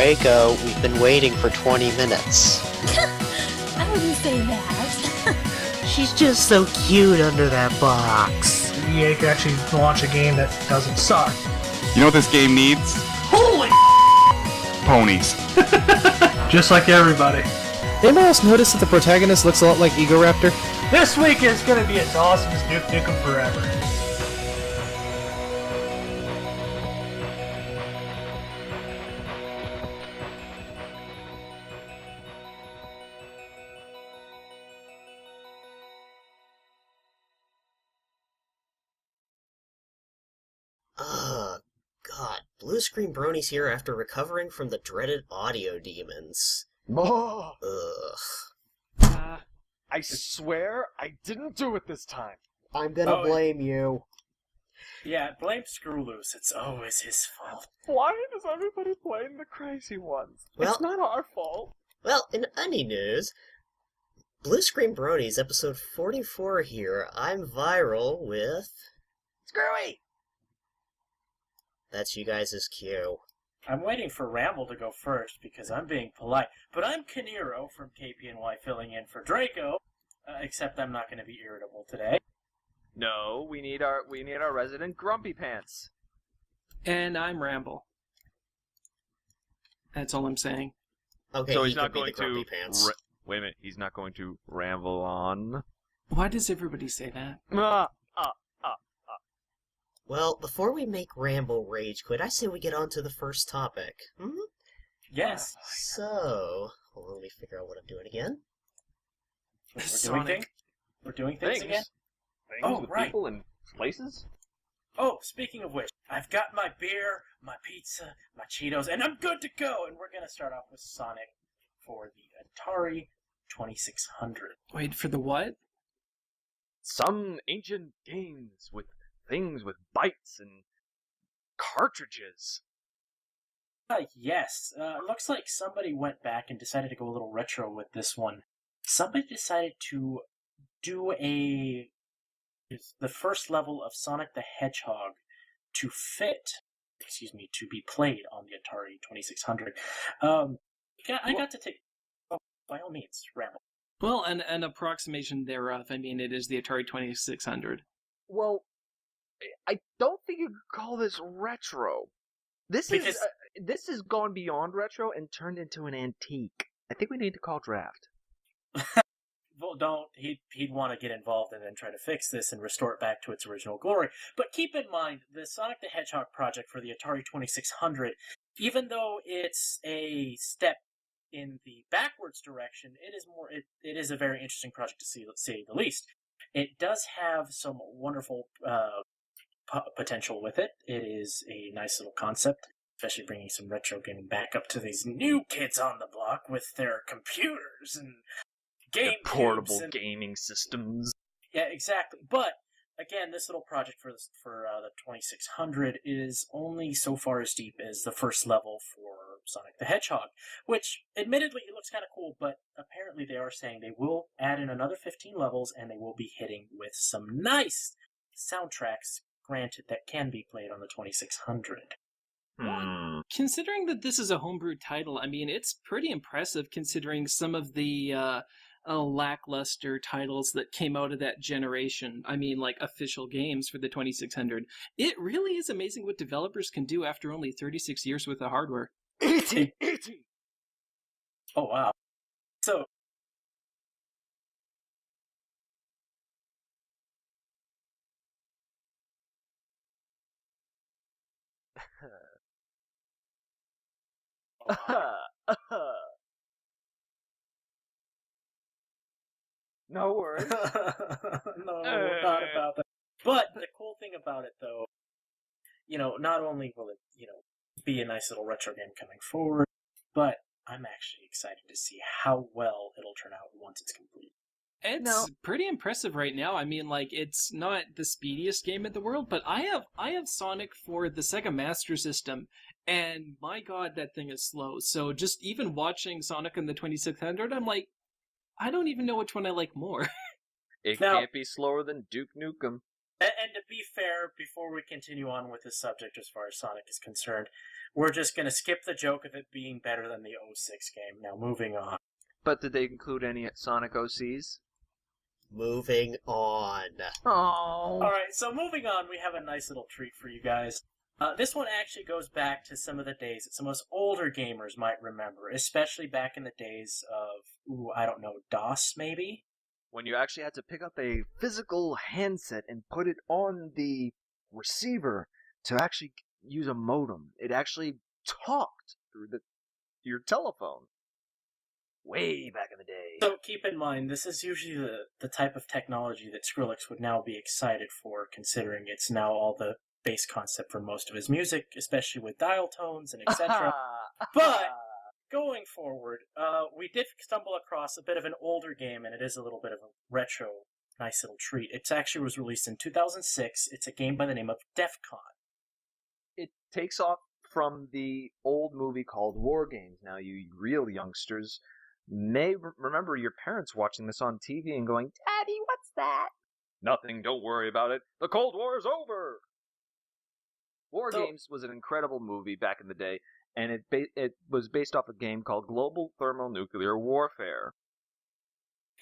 Draco, we've been waiting for 20 minutes. I wouldn't say that. She's just so cute under that box. EA could actually launch a game that doesn't suck. You know what this game needs? Holy Ponies. Just like everybody. Anybody else notice that the protagonist looks a lot like Egoraptor? This week is going to be as awesome as Duke Nukem Forever. Ugh, God. Bluescreen Bronies here after recovering from the dreaded audio demons. Oh, Ugh. I swear I didn't do it this time. I'm gonna blame you. Yeah, blame Screwloose. It's always his fault. Why does everybody blame the crazy ones? Well- It's not our fault. Well, in any news, Bluescreen Bronies episode 44 here. I'm viral with... Screwy! That's you guys' cue. I'm waiting for Ramble to go first because I'm being polite. But I'm Kaniro from KPNY filling in for Draco, except I'm not going to be irritable today. No, we need our resident Grumpy Pants. And I'm Ramble. That's all I'm saying. Okay, So he he's not could be going the grumpy to pants. wait a minute. He's not going to ramble on. Why does everybody say that? Well, before we make Ramble rage quit, I say we get on to the first topic. Yes. So, hold on, let me figure out what I'm doing again. We're doing Sonic. things? We're doing things again? Things Oh, with right. people and places. Oh, speaking of which, I've got my beer, my pizza, my Cheetos, and I'm good to go! And we're going to start off with Sonic for the Atari 2600. Wait, for the what? Some ancient games with things with bytes and cartridges. Yes. Looks like somebody went back and decided to go a little retro with this one. Somebody decided to do the first level of Sonic the Hedgehog to be played on the Atari 2600. I got to take... Oh, by all means, Ramble. Well, an approximation thereof. I mean, it is the Atari 2600. Well, I don't think you could call this retro. This has gone beyond retro and turned into an antique. I think we need to call draft. Well, don't. He'd want to get involved and then try to fix this and restore it back to its original glory. But keep in mind, the Sonic the Hedgehog project for the Atari 2600, even though it's a step in the backwards direction, it is a very interesting project to say the least. It does have some wonderful potential with it. It is a nice little concept, especially bringing some retro gaming back up to these new kids on the block with their computers and game Portable and gaming systems. Yeah, exactly. But again, this little project for the 2600 is only so far as deep as the first level for Sonic the Hedgehog, which admittedly it looks kind of cool, but apparently they are saying they will add in another 15 levels and they will be hitting with some nice soundtracks, granted, that can be played on the 2600. Considering that this is a homebrew title, I mean, it's pretty impressive considering some of the lackluster titles that came out of that generation. I mean, like official games for the 2600. It really is amazing what developers can do after only 36 years with the hardware. E.T. Oh, wow. So, No worries. no, not about that. But the cool thing about it, though, not only will it, be a nice little retro game coming forward, but I'm actually excited to see how well it'll turn out once it's complete. It's pretty impressive right now. I mean, like, it's not the speediest game in the world, but I have Sonic for the Sega Master System, and my god, that thing is slow. So just even watching Sonic on the 2600, I'm like, I don't even know which one I like more. It can't be slower than Duke Nukem. And to be fair, before we continue on with this subject as far as Sonic is concerned, we're just going to skip the joke of it being better than the 06 game. Now, moving on. But did they include any Sonic OCs? Moving on. Oh. Alright, so moving on, we have a nice little treat for you guys. This one actually goes back to some of the days that some of us older gamers might remember, especially back in the days of, I don't know, DOS maybe? When you actually had to pick up a physical handset and put it on the receiver to actually use a modem. It actually talked through your telephone. Way back in the day. So keep in mind, this is usually the type of technology that Skrillex would now be excited for, considering it's now all the base concept for most of his music, especially with dial tones and etc. But going forward, we did stumble across a bit of an older game, and it is a little bit of a retro, nice little treat. It actually was released in 2006. It's a game by the name of Defcon. It takes off from the old movie called War Games. Now, you real youngsters may remember your parents watching this on TV and going, "Daddy, what's that?" Nothing, don't worry about it. The Cold War is over! War Games was an incredible movie back in the day, and it was based off a game called Global Thermonuclear Warfare.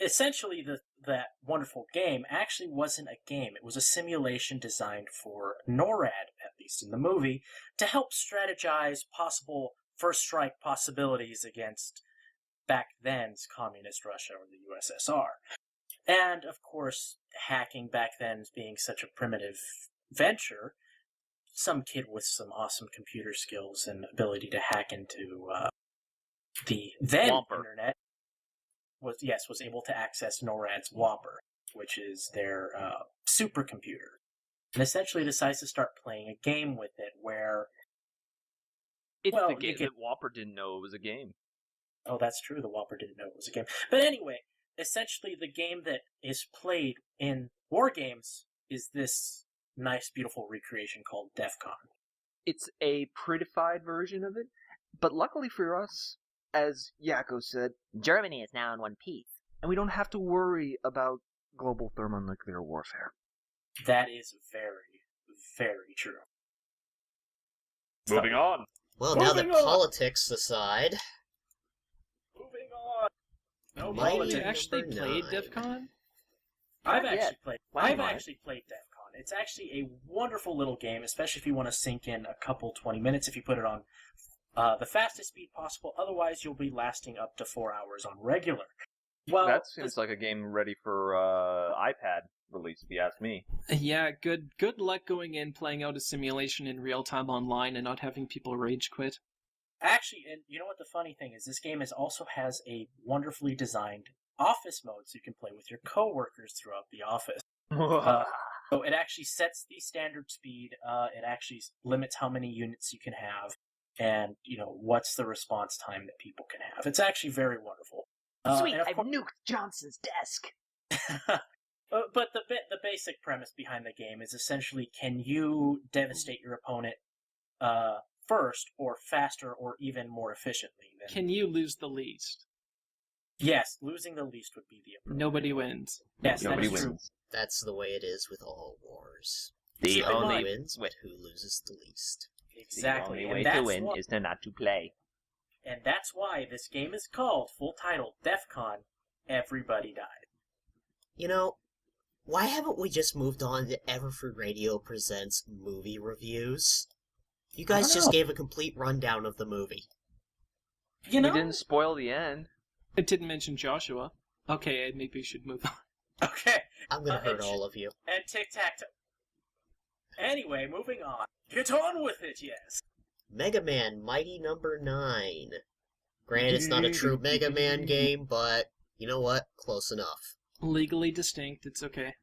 Essentially, that wonderful game actually wasn't a game. It was a simulation designed for NORAD, at least in the movie, to help strategize possible first strike possibilities against back then's communist Russia or the USSR. And, of course, hacking back then being such a primitive venture, some kid with some awesome computer skills and ability to hack into the then internet was able to access NORAD's Whopper, which is their supercomputer, and essentially decides to start playing a game with it where the Whopper didn't know it was a game. Oh, that's true. The Whopper didn't know it was a game. But anyway, essentially the game that is played in War Games is this nice, beautiful recreation called Defcon. It's a prettified version of it, but luckily for us, as Yakko said, Germany is now in one piece, and we don't have to worry about global thermonuclear warfare. That is very, very true. Moving on. Well, now that politics aside... Moving on! No Mighty politics. You actually number played 9. DEFCON? I've actually played DEFCON. It's actually a wonderful little game, especially if you want to sink in a couple 20 minutes if you put it on the fastest speed possible. Otherwise, you'll be lasting up to 4 hours on regular. Well, that seems like a game ready for iPad release, if you ask me. Yeah, good luck going in, playing out a simulation in real time online and not having people rage quit. Actually, and you know what the funny thing is? This game also has a wonderfully designed office mode, so you can play with your coworkers throughout the office. So it actually sets the standard speed. It actually limits how many units you can have, and what's the response time that people can have. It's actually very wonderful. Sweet, I've nuked Johnson's desk. But the basic premise behind the game is essentially, can you devastate your opponent first, or faster, or even more efficiently? Can you lose the least? Yes, losing the least would be the approach. Nobody wins. Yes, Nobody that is wins. true. That's the way it is with all wars. The It's not only who wins, but who loses the least. Exactly. The only way and to that's win why, is to not to play. And that's why this game is called, full title, Defcon, Everybody Died. Why haven't we just moved on to Everfree Radio Presents movie reviews? You guys just gave a complete rundown of the movie. We didn't spoil the end. It didn't mention Joshua. Okay, maybe we should move on. Okay. I'm gonna hurt all of you. And tic-tac-toe. Anyway, moving on. Get on with it, yes. Mega Man Mighty Number 9. Granted, it's not a true Mega Man game, but you know what? Close enough. Legally distinct, it's okay.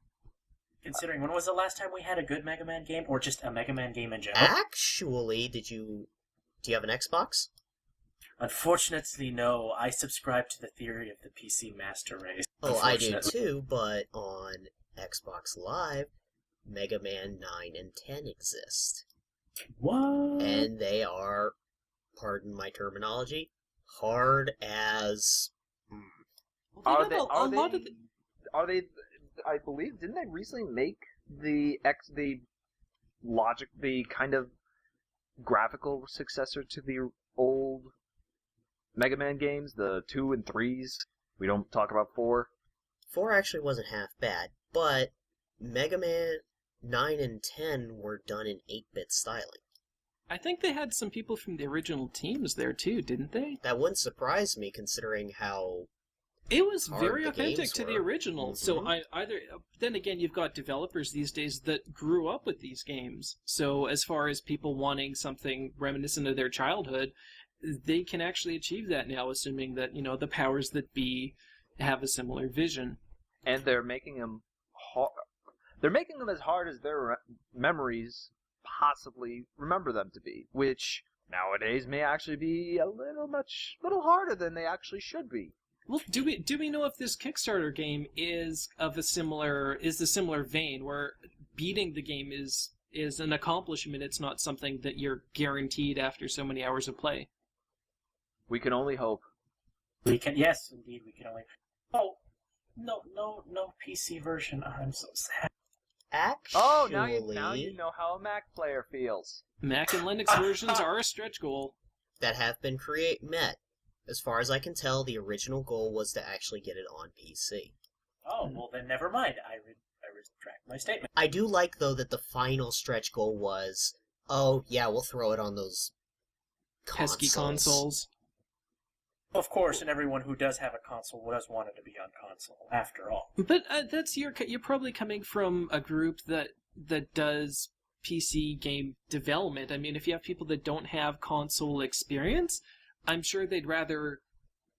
Considering, when was the last time we had a good Mega Man game, or just a Mega Man game in general? Actually, do you have an Xbox? Unfortunately, no. I subscribe to the theory of the PC master race. Oh, I do too, but on Xbox Live, Mega Man 9 and 10 exist. What? And they are, pardon my terminology, hard as... Are they? I believe, didn't they recently make the kind of graphical successor to the old Mega Man games, the 2 and 3s. We don't talk about 4. 4 actually wasn't half bad, but Mega Man 9 and 10 were done in 8-bit styling. I think they had some people from the original teams there too, didn't they? That wouldn't surprise me, considering how it was hard very the authentic games to the were. original. Mhm. So then again, you've got developers these days that grew up with these games. So as far as people wanting something reminiscent of their childhood, they can actually achieve that now, assuming that, the powers that be have a similar vision. And they're making them they're making them as hard as their memories possibly remember them to be, which nowadays may actually be a little harder than they actually should be. Well, do we know if this Kickstarter game is a similar vein, where beating the game is an accomplishment? It's not something that you're guaranteed after so many hours of play. We can only hope. Yes, indeed, we can only. Oh, no PC version. I'm so sad. Actually... Oh, now you know how a Mac player feels. Mac and Linux versions are a stretch goal. that have been met. As far as I can tell, the original goal was to actually get it on PC. Oh, well then never mind. I retract my statement. I do like, though, that the final stretch goal was, oh, yeah, we'll throw it on those pesky consoles. Of course, and everyone who does have a console does want it to be on console, after all. But you're probably coming from a group that does PC game development. I mean, if you have people that don't have console experience, I'm sure they'd rather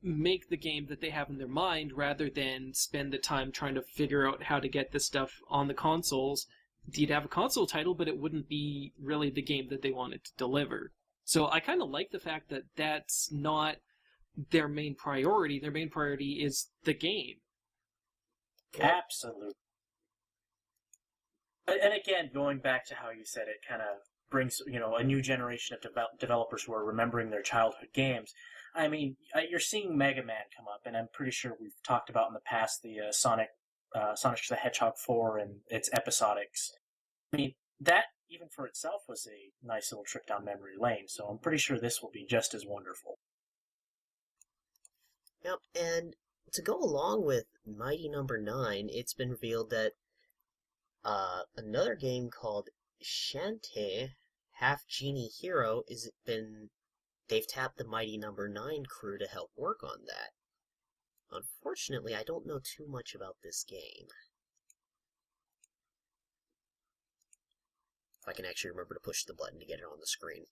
make the game that they have in their mind rather than spend the time trying to figure out how to get this stuff on the consoles. You'd have a console title, but it wouldn't be really the game that they wanted to deliver. So I kind of like the fact that that's not their main priority. Their main priority is the game. Absolutely. And again, going back to how you said it kind of brings, a new generation of developers who are remembering their childhood games. I mean, you're seeing Mega Man come up, and I'm pretty sure we've talked about in the past the Sonic the Hedgehog 4 and its episodics. I mean, that, even for itself, was a nice little trip down memory lane, so I'm pretty sure this will be just as wonderful. Yep, and to go along with Mighty Number 9, it's been revealed that another game called Shantae, Half Genie Hero, they've tapped the Mighty Number 9 crew to help work on that. Unfortunately, I don't know too much about this game. If I can actually remember to push the button to get it on the screen.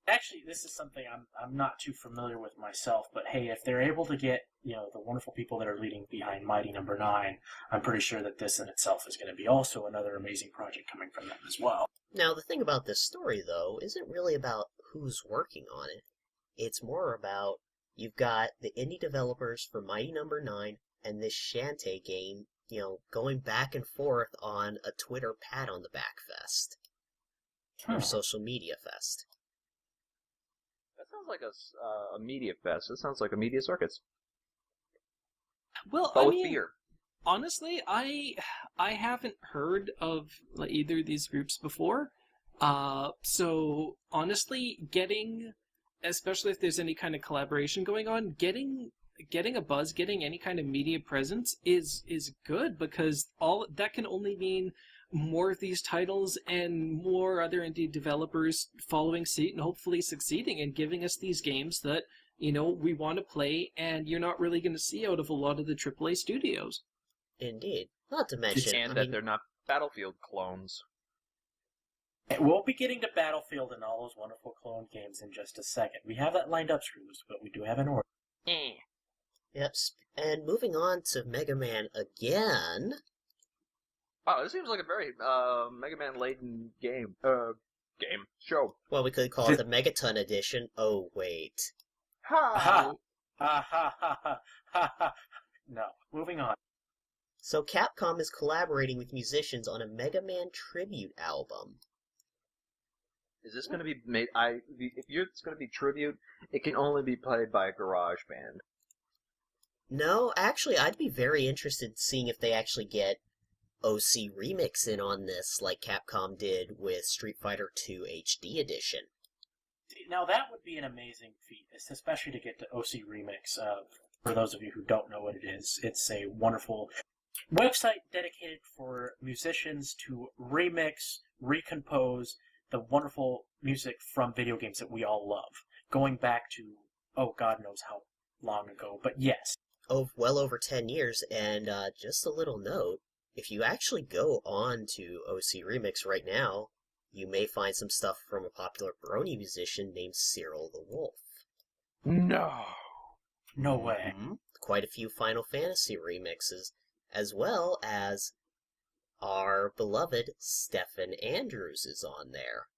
Actually, this is something I'm not too familiar with myself, but hey, if they're able to get, the wonderful people that are leading behind Mighty Number 9, I'm pretty sure that this in itself is going to be also another amazing project coming from them as well. Now, the thing about this story, though, isn't really about who's working on it. It's more about, you've got the indie developers for Mighty Number 9 and this Shantae game, going back and forth on a Twitter pat on the back fest. Or social media fest. That sounds like a media fest. That sounds like a media circus. Well, but with mean, beer. Honestly, I haven't heard of either of these groups before. So honestly, especially if there's any kind of collaboration going on, getting a buzz, getting any kind of media presence is good, because all that can only mean more of these titles and more other indie developers following suit and hopefully succeeding and giving us these games that, we want to play and you're not really going to see out of a lot of the AAA studios. Indeed. Not to mention... And that they're not Battlefield clones. We'll be getting to Battlefield and all those wonderful clone games in just a second. We have that lined up, Screws, but we do have an order. Yep, and moving on to Mega Man again... Wow, this seems like a very Mega Man-laden show. Well, we could call it the Megaton Edition. Oh, wait. Ha! Ha! Ha ha ha ha ha ha! No, moving on. So Capcom is collaborating with musicians on a Mega Man tribute album. Is this going to be made... If it's going to be tribute, it can only be played by a garage band. No, actually, I'd be very interested in seeing if they actually get OC Remix in on this, like Capcom did with Street Fighter II HD Edition. Now that would be an amazing feat, especially to get to OC Remix. For those of you who don't know what it is, it's a wonderful website dedicated for musicians to remix, recompose the wonderful music from video games that we all love, going back to, oh, God knows how long ago, but yes. Oh, well over 10 years, and just a little note, if you actually go on to OC Remix right now, you may find some stuff from a popular Brony musician named Cyril the Wolf. No. No way. Quite a few Final Fantasy remixes, as well as our beloved Stephen Andrews is on there.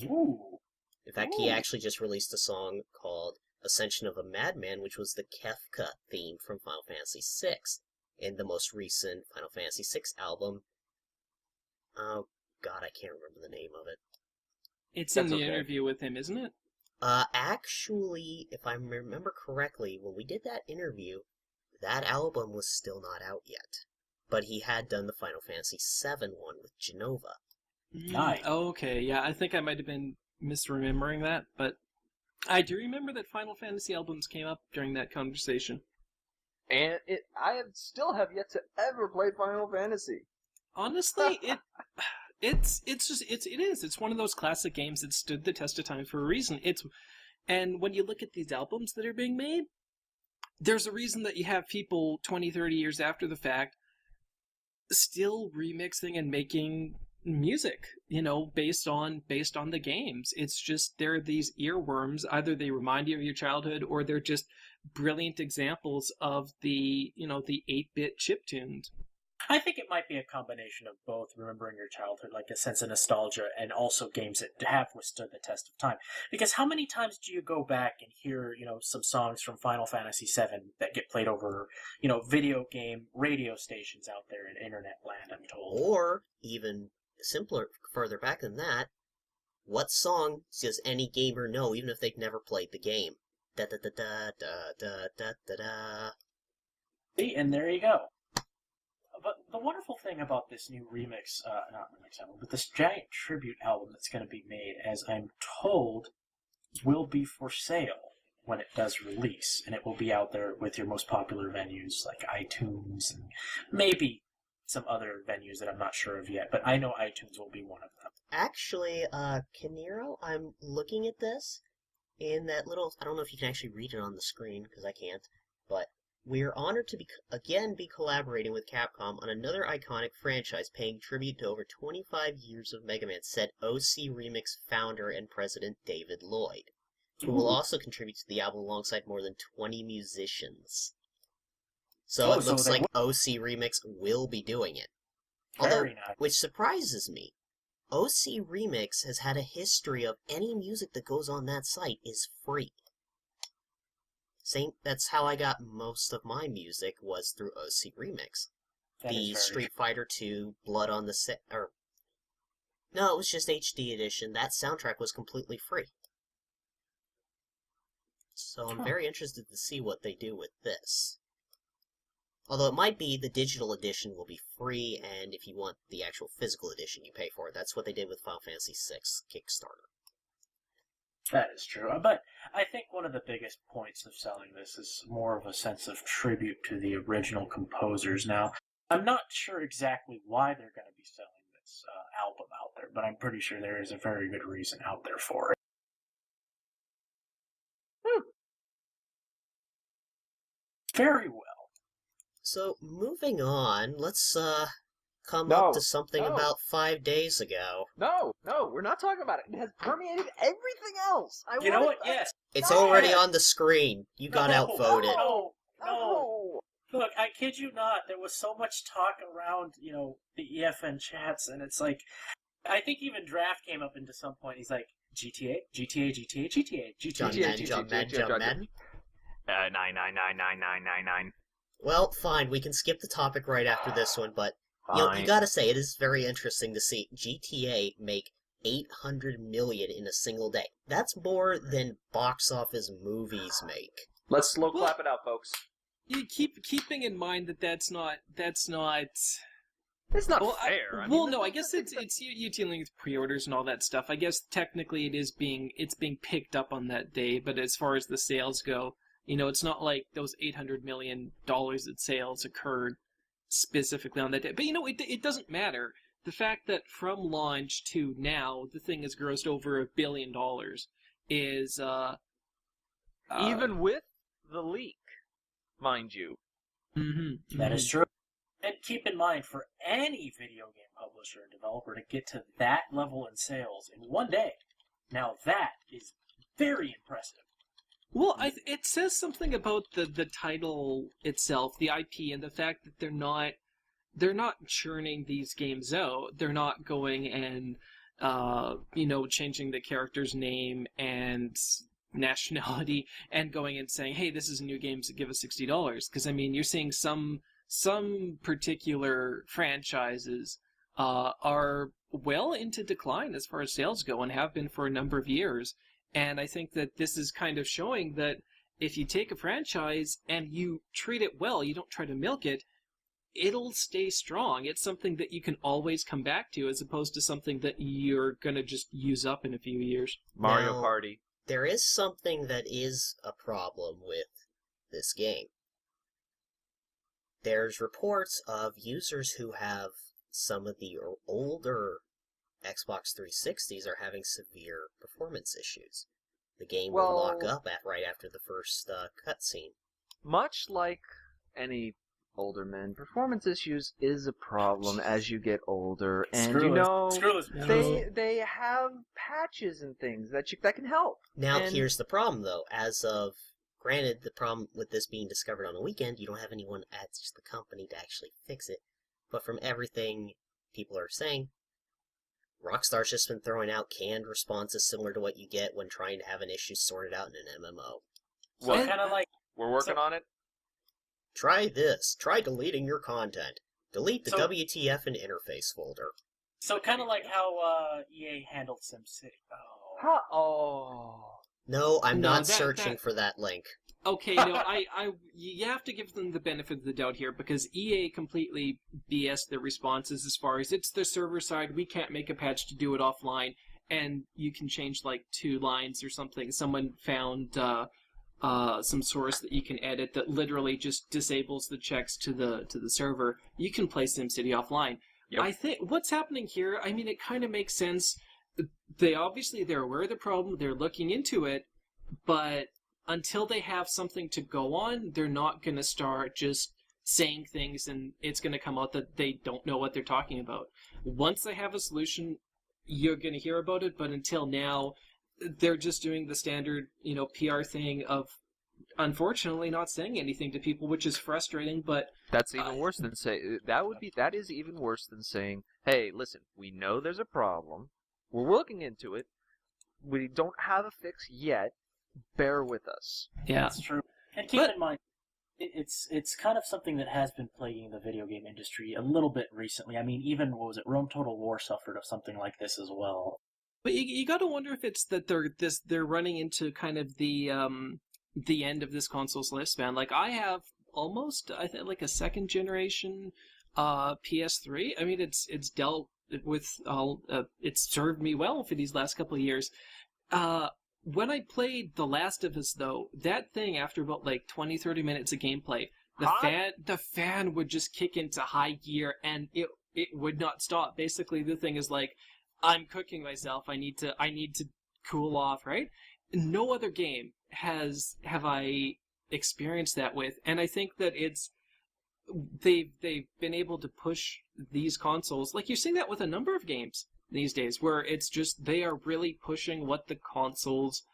Ooh. In fact, he actually just released a song called Ascension of a Madman, which was the Kefka theme from Final Fantasy VI, in the most recent Final Fantasy VI album. Oh, God, I can't remember the name of it. It's in the interview with him, isn't it? Actually, if I remember correctly, when we did that interview, that album was still not out yet. But he had done the Final Fantasy VII one with Genova. Nice. Okay, yeah, I think I might have been misremembering that, but I do remember that Final Fantasy albums came up during that conversation. And I still have yet to ever play Final Fantasy. Honestly, it's one of those classic games that stood the test of time for a reason. And when you look at these albums that are being made, there's a reason that you have people 20, 30 years after the fact still remixing and making music, based on the games. It's just they're these earworms. Either they remind you of your childhood, or they're just brilliant examples of the 8-bit chiptunes. I think it might be a combination of both, remembering your childhood, like a sense of nostalgia, and also games that have withstood the test of time. Because how many times do you go back and hear, some songs from Final Fantasy VII that get played over, video game radio stations out there in internet land, I'm told. Or, even simpler, further back than that, what song does any gamer know, even if they've never played the game? Da-da-da-da-da-da-da-da-da. See, and there you go. But the wonderful thing about this new remix, not remix album, but this giant tribute album that's going to be made, as I'm told, will be for sale when it does release. And it will be out there with your most popular venues like iTunes and maybe some other venues that I'm not sure of yet. But I know iTunes will be one of them. Actually, Canero, I'm looking at this in that little... I don't know if you can actually read it on the screen, because I can't, but... We're honored to be collaborating with Capcom on another iconic franchise, paying tribute to over 25 years of Mega Man, said OC Remix founder and president David Lloyd, who will also contribute to the album alongside more than 20 musicians. So it looks like OC Remix will be doing it. Very nice. Which surprises me. OC Remix has had a history of any music that goes on that site is free. That's how I got most of my music, was through OC Remix. The Street Fighter II Blood on the no, it was just HD edition. That soundtrack was completely free. So I'm very interested to see what they do with this. Although it might be the digital edition will be free, and if you want the actual physical edition, you pay for it. That's what they did with Final Fantasy VI Kickstarter. That is true. But I think one of the biggest points of selling this is more of a sense of tribute to the original composers. Now, I'm not sure exactly why they're going to be selling this album out there, but I'm pretty sure there is a very good reason out there for it. Very well. So, moving on, let's come up to something about 5 days ago. No, we're not talking about it. It has permeated everything else. You know what? Yes. It's already on the screen. You got outvoted. No. Look, I kid you not. There was so much talk around, the EFN chats, and it's like, I think even Draft came up into some point. He's like, GTA. John Madden. 9999999. Well, fine. We can skip the topic right after this one, but you gotta say, it is very interesting to see GTA make $800 million in a single day. That's more than box office movies make. Let's slow clap it out, folks. You keeping in mind that that's not It's not Well, fair. I guess it's you dealing with pre-orders and all that stuff. I guess technically it's being picked up on that day, but as far as the sales go, it's not like those $800 million in sales occurred specifically on that day. But it doesn't matter. The fact that from launch to now the thing has grossed over $1 billion is even with the leak, mind you. That is true. And keep in mind, for any video game publisher and developer to get to that level in sales in one day, now that is very impressive. Well, it says something about the title itself, the IP, and the fact that they're not churning these games out. They're not going and changing the character's name and nationality and going and saying, hey, this is a new game, so give us $60. Because you're seeing some particular franchises are well into decline as far as sales go and have been for a number of years. And I think that this is kind of showing that if you take a franchise and you treat it well, you don't try to milk it, it'll stay strong. It's something that you can always come back to as opposed to something that you're going to just use up in a few years. Mario Party. There is something that is a problem with this game. There's reports of users who have some of the older Xbox 360s are having severe performance issues. The game will lock up right after the first cutscene. Much like any older men, performance issues is a problem as you get older, and they have patches and things that can help. Now here's the problem, though. Granted, the problem with this being discovered on a weekend, you don't have anyone at the company to actually fix it. But from everything people are saying, Rockstar's just been throwing out canned responses similar to what you get when trying to have an issue sorted out in an MMO. Well, we're working on it. Try this. Try deleting your content. Delete the WTF and interface folder. So kind of like how EA handled SimCity. No, I'm not searching for that link. Okay, no, you have to give them the benefit of the doubt here because EA completely BS their responses as far as it's the server side. We can't make a patch to do it offline, and you can change like 2 lines or something. Someone found some source that you can edit that literally just disables the checks to the server. You can play SimCity offline. Yep. I think what's happening here, it kind of makes sense. They're aware of the problem, they're looking into it, but until they have something to go on, they're not going to start just saying things and it's going to come out that they don't know what they're talking about. Once they have a solution, you're going to hear about it, but until now, they're just doing the standard, PR thing of unfortunately not saying anything to people, which is frustrating, but that's even worse than that is even worse than saying, "Hey, listen, we know there's a problem. We're looking into it. We don't have a fix yet. Bear with us." Yeah, that's true. And keep in mind, it's kind of something that has been plaguing the video game industry a little bit recently. Even Rome Total War suffered of something like this as well. But you got to wonder if it's that they're running into kind of the end of this console's lifespan. Like I have almost like a second generation PS3. It's dealt with it's served me well for these last couple of years. When I played The Last of Us, though, that thing after about like 20-30 minutes of gameplay, the fan would just kick into high gear and it would not stop. Basically, the thing is like, I'm cooking myself. I need to cool off, right? No other game have I experienced that with, and I think that they've been able to push these consoles. Like you're seeing that with a number of games these days, where it's just they are really pushing what the consoles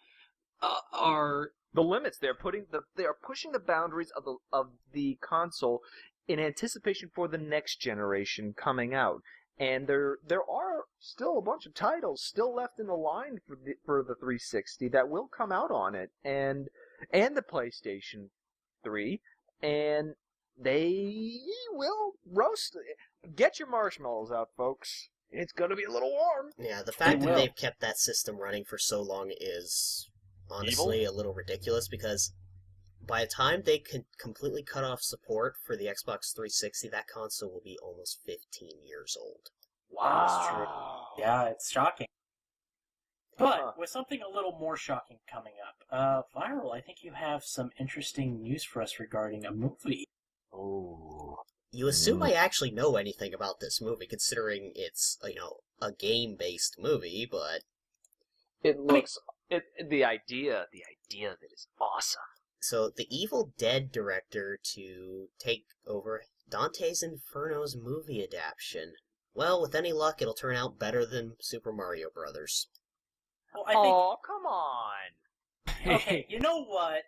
are. The limits they are pushing the boundaries of the console in anticipation for the next generation coming out. And there are still a bunch of titles still left in the line for the 360 that will come out on it, and the PlayStation 3, and they will roast. Get your marshmallows out, folks. It's gonna be a little warm. Yeah, the fact that they've kept that system running for so long is honestly a little ridiculous because by the time they can completely cut off support for the Xbox 360, that console will be almost 15 years old. Wow. Yeah, it's shocking. But with something a little more shocking coming up, Viral, I think you have some interesting news for us regarding a movie. Oh. You assume I actually know anything about this movie, considering it's, a game-based movie, but... It looks... The idea of it is awesome. So, the Evil Dead director to take over Dante's Inferno's movie adaptation. Well, with any luck, it'll turn out better than Super Mario Brothers. Well, I think... Oh, come on! Okay, you know what?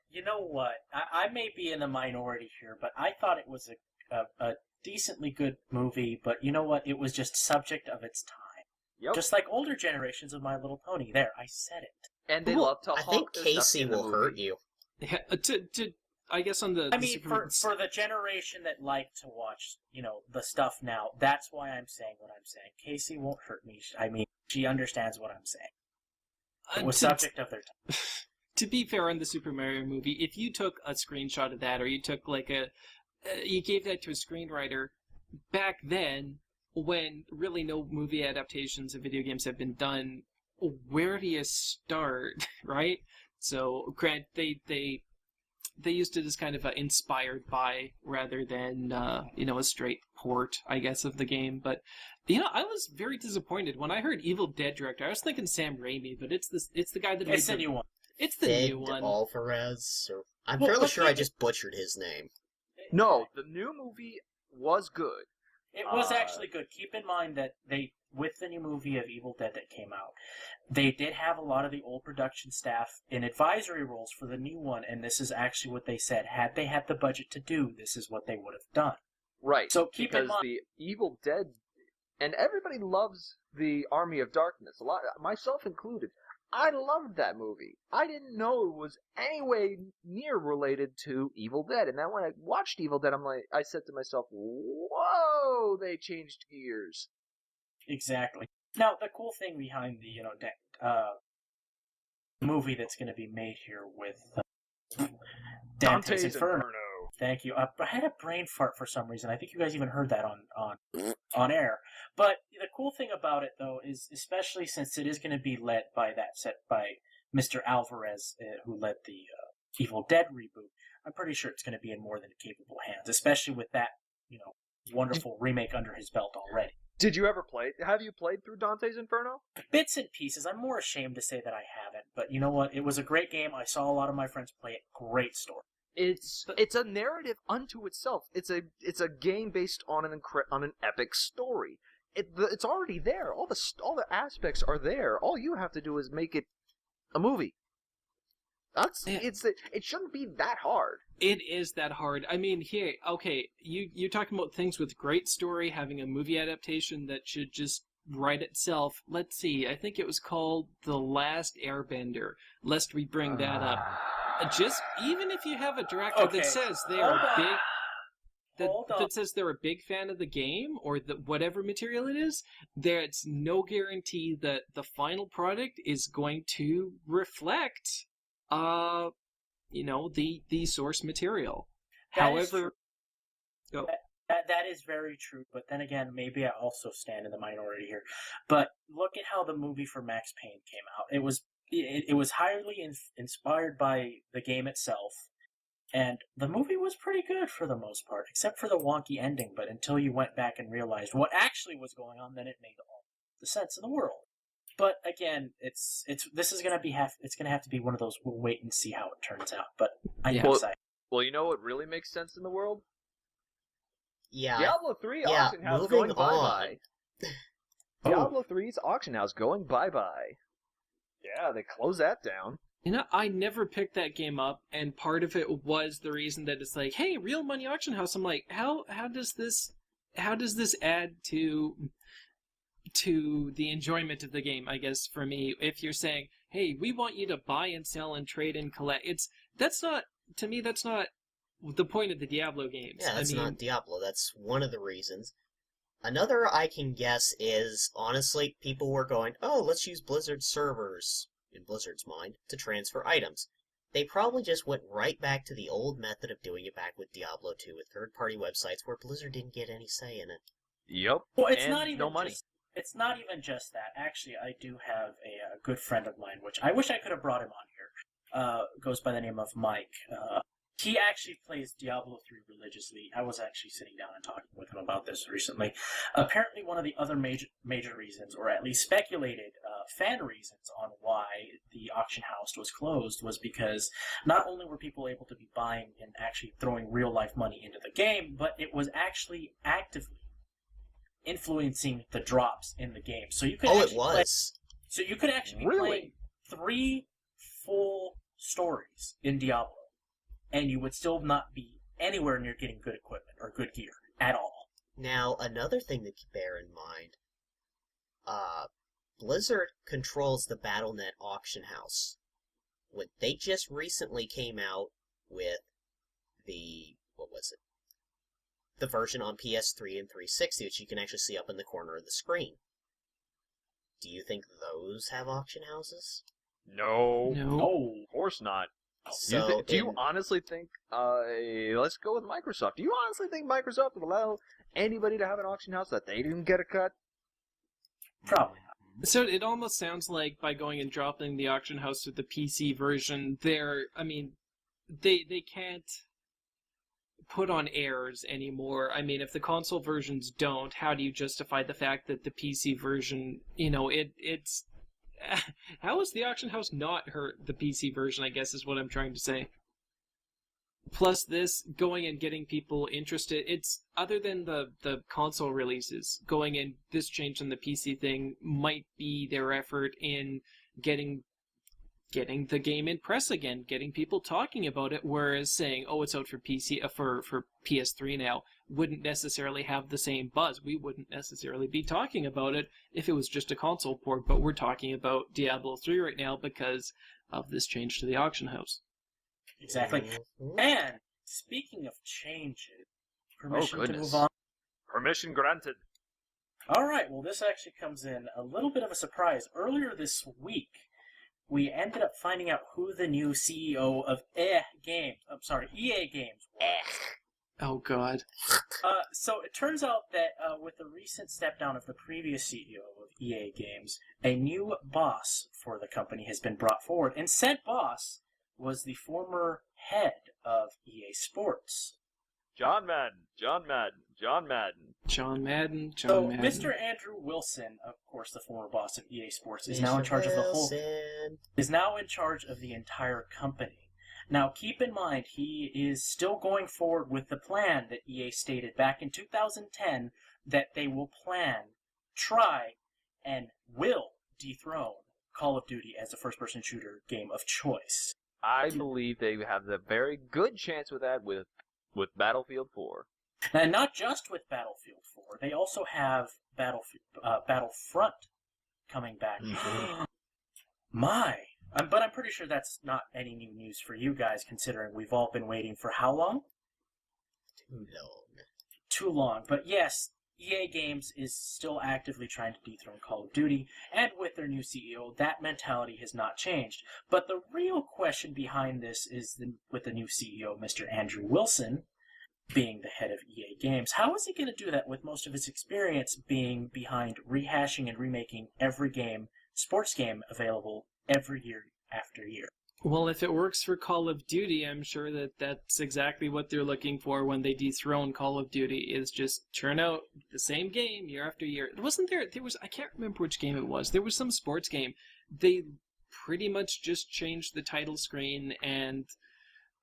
I may be in the minority here, but I thought it was a decently good movie, but you know what? It was just subject of its time. Yep. Just like older generations of My Little Pony. There, I said it. And they love to I think Casey will hurt you. Yeah, I guess on the... I mean, for the generation that like to watch, the stuff now, that's why I'm saying what I'm saying. Casey won't hurt me. I mean, she understands what I'm saying. It was subject of their time. To be fair on the Super Mario movie, if you took a screenshot of that, or you took you gave that to a screenwriter, back then, when really no movie adaptations of video games have been done, where do you start, right? So, Grant, they used it as kind of inspired by, rather than, a straight port, I guess, of the game. But, I was very disappointed. When I heard Evil Dead director, I was thinking Sam Raimi, but it's the guy that... It's the new one. It's the new one. Alvarez. I'm fairly sure I just butchered his name. No, the new movie was good. It was actually good. Keep in mind that with the new movie of Evil Dead that came out, they did have a lot of the old production staff in advisory roles for the new one, and this is actually what they said. Had they had the budget to do, this is what they would have done. Right. So keep in mind, the Evil Dead, and everybody loves the Army of Darkness, a lot, myself included. I loved that movie. I didn't know it was any way near related to Evil Dead. And then when I watched Evil Dead, I said to myself, whoa, they changed gears. Exactly. Now, the cool thing behind the movie that's going to be made here with Dante's Inferno. Thank you. I had a brain fart for some reason. I think you guys even heard that on air. But the cool thing about it, though, is especially since it is going to be led by Mr. Alvarez, who led the Evil Dead reboot, I'm pretty sure it's going to be in more than capable hands, especially with that, wonderful remake under his belt already. Did you ever play? Have you played through Dante's Inferno? Bits and pieces. I'm more ashamed to say that I haven't. But you know what? It was a great game. I saw a lot of my friends play it. Great story. It's a narrative unto itself. It's a game based on an epic story. It's already there. All the aspects are there. All you have to do is make it a movie. It shouldn't be that hard. It is that hard. I mean, here, okay, you're talking about things with great story, having a movie adaptation that should just write itself. Let's see, I think it was called The Last Airbender, lest we bring that up. Just, even if you have a director that says they are big, that says they're a big fan of the game, or whatever material it is, there's no guarantee that the final product is going to reflect the source material. However, that is very true. But then again, maybe I also stand in the minority here. But look at how the movie for Max Payne came out. It was highly inspired by the game itself, and the movie was pretty good for the most part, except for the wonky ending. But until you went back and realized what actually was going on, then it made all the sense in the world. But again, it's gonna have to be one of those. We'll wait and see how it turns out. But I'm excited. Well, you know what really makes sense in the world? Yeah. Diablo 3 auction house going bye-bye. Oh. Diablo 3's auction house going bye-bye. Yeah, they closed that down. I never picked that game up, and part of it was the reason that it's like, hey, real money auction house. I'm like, how does this add to the enjoyment of the game? I guess for me, if you're saying, hey, we want you to buy and sell and trade and collect, that's not the point of the Diablo games. Yeah, that's not Diablo. That's one of the reasons. Another I can guess is, honestly, people were going, oh, let's use Blizzard servers, in Blizzard's mind, to transfer items. They probably just went right back to the old method of doing it back with Diablo 2 with third-party websites where Blizzard didn't get any say in it. Yep. Well, it's and not even no money. It's not even just that. Actually, I do have a good friend of mine, which I wish I could have brought him on here. Goes by the name of Mike. He actually plays Diablo 3 religiously. I was actually sitting down and talking with him about this recently. Apparently, one of the other major reasons, or at least speculated fan reasons on why the auction house was closed, was because not only were people able to be buying and actually throwing real-life money into the game, but it was actually actively influencing the drops in the game. So you could So you could actually be playing 3 full stories in Diablo, and you would still not be anywhere near getting good equipment or good gear at all. Now, another thing to bear in mind, Blizzard controls the Battle.net auction house. They just recently came out with the version on PS3 and 360, which you can actually see up in the corner of the screen. Do you think those have auction houses? No. No. Of course not. So, do you honestly think, let's go with Microsoft. Do you honestly think Microsoft would allow anybody to have an auction house that they didn't get a cut? Probably not. So it almost sounds like by going and dropping the auction house with the PC version, they can't put on airs anymore. I mean, if the console versions don't, how do you justify the fact that the PC version, it's... How is the auction house not hurt the PC version, I guess is what I'm trying to say. Plus this, going and getting people interested, it's, other than the console releases, going and this change in the PC thing might be their effort in getting the game in press again, getting people talking about it, whereas saying, oh, it's out for PC, for PS3 now, wouldn't necessarily have the same buzz. We wouldn't necessarily be talking about it if it was just a console port, but we're talking about Diablo 3 right now because of this change to the auction house. Exactly. And speaking of changes, permission to move on? Permission granted. Alright, well this actually comes in a little bit of a surprise. Earlier this week, we ended up finding out who the new CEO of EA Games was. Oh, God. So it turns out that with the recent step down of the previous CEO of EA Games, a new boss for the company has been brought forward, and said boss was the former head of EA Sports. John Madden. So Mr. Andrew Wilson, of course, the former boss of EA Sports, is now in charge of the entire company. Now, keep in mind, he is still going forward with the plan that EA stated back in 2010 that they will try, and will dethrone Call of Duty as the first-person shooter game of choice. I believe they have a very good chance with that with Battlefield 4. And not just with Battlefield 4, they also have Battlefront coming back. But I'm pretty sure that's not any new news for you guys, considering we've all been waiting for how long? Too long. But yes, EA Games is still actively trying to dethrone Call of Duty, and with their new CEO, that mentality has not changed. But the real question behind this is, with the new CEO, Mr. Andrew Wilson, being the head of EA Games, how is he going to do that with most of his experience being behind rehashing and remaking every sports game available every year after year? Well, if it works for Call of Duty, I'm sure that's exactly what they're looking for when they dethrone Call of Duty, is just churn out the same game year after year. I can't remember which game it was. There was some sports game. They pretty much just changed the title screen and,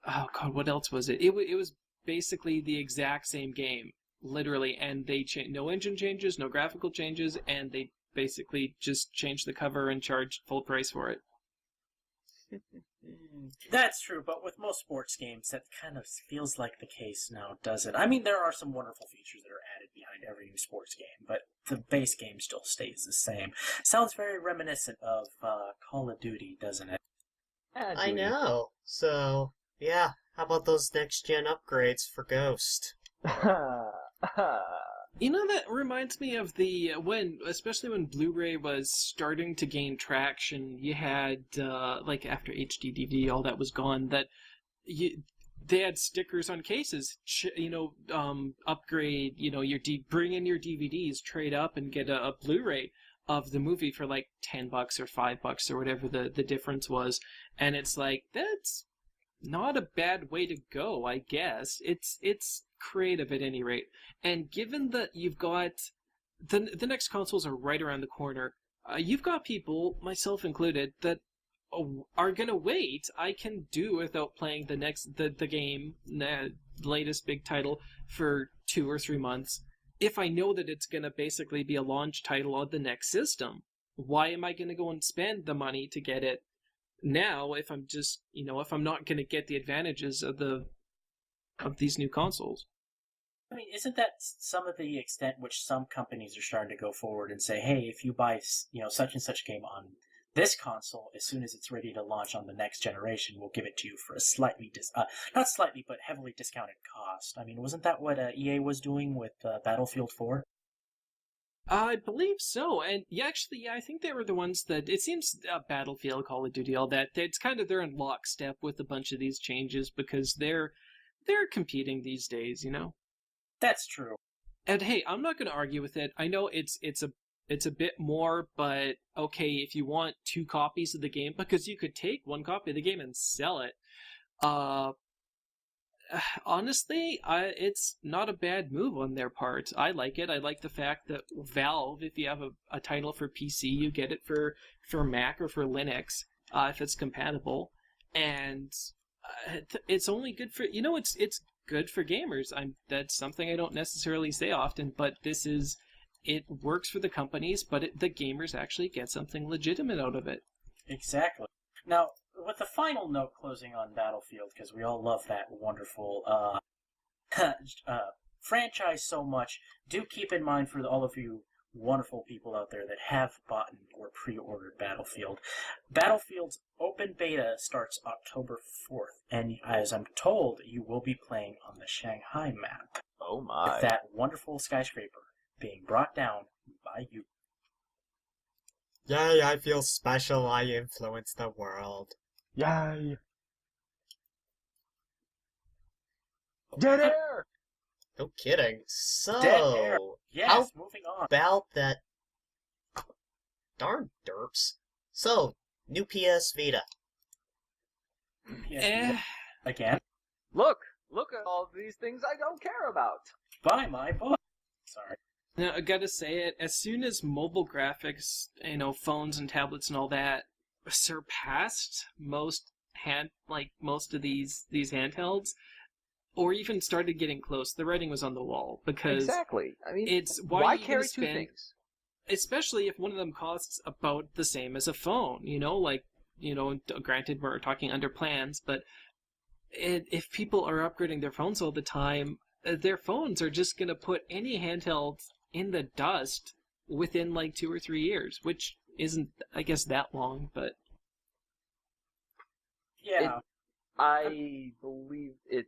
oh God, what else was it? It was basically the exact same game, literally, and they no engine changes, no graphical changes, and they basically just changed the cover and charged full price for it. That's true, but with most sports games, that kind of feels like the case now, does it? I mean, there are some wonderful features that are added behind every new sports game, but the base game still stays the same. Sounds very reminiscent of Call of Duty, doesn't it? I know. So, yeah, how about those next-gen upgrades for Ghost? You know, that reminds me of especially when Blu-ray was starting to gain traction, you had, like after HD DVD, all that was gone, they had stickers on cases, upgrade, bring in your DVDs, trade up and get a Blu-ray of the movie for like $10 or $5 or whatever the difference was. And it's like, that's not a bad way to go, I guess. It's creative at any rate. And given that you've got the next consoles are right around the corner, you've got people, myself included, that are gonna wait. I can do without playing the game, the latest big title, for 2 or 3 months if I know that it's gonna basically be a launch title on the next system. Why am I gonna go and spend the money to get it now if I'm just, if I'm not gonna get the advantages of these new consoles? I mean, isn't that some of the extent which some companies are starting to go forward and say, hey, if you buy, such and such game on this console, as soon as it's ready to launch on the next generation, we'll give it to you for a slightly, not slightly, but heavily discounted cost. I mean, wasn't that what EA was doing with Battlefield 4? I believe so, and I think they were the ones that, it seems Battlefield, Call of Duty, all that, it's kind of, they're in lockstep with a bunch of these changes because they're competing these days, That's true. And hey, I'm not going to argue with it. I know it's a bit more, but okay, if you want 2 copies of the game, because you could take 1 copy of the game and sell it. Honestly, it's not a bad move on their part. I like it. I like the fact that Valve, if you have a title for PC, you get it for Mac or for Linux, if it's compatible. And it's only good for, it's good for gamers. That's something I don't necessarily say often, but it works for the companies, but the gamers actually get something legitimate out of it. Exactly. Now, with the final note closing on Battlefield, because we all love that wonderful franchise so much, do keep in mind for all of you wonderful people out there that have bought or pre-ordered Battlefield. Battlefield's open beta starts October 4th, and as I'm told, you will be playing on the Shanghai map. Oh my. With that wonderful skyscraper being brought down by you. Yay, I feel special. I influence the world. Yay! Dead air! No kidding. So, Dead air. Yes, how moving on. about that? Darn derps. So, new PS Vita. Yes, again. Look at all these things I don't care about. Buy my book. Sorry. Now, I gotta say it, as soon as mobile graphics, phones and tablets and all that surpassed most of these handhelds, or even started getting close, the writing was on the wall, because exactly. I mean, it's why carry 2 things? Especially if one of them costs about the same as a phone, granted we're talking under plans, but if people are upgrading their phones all the time, their phones are just going to put any handheld in the dust within 2 or 3 years, which isn't, I guess, that long, but... Yeah. I believe it...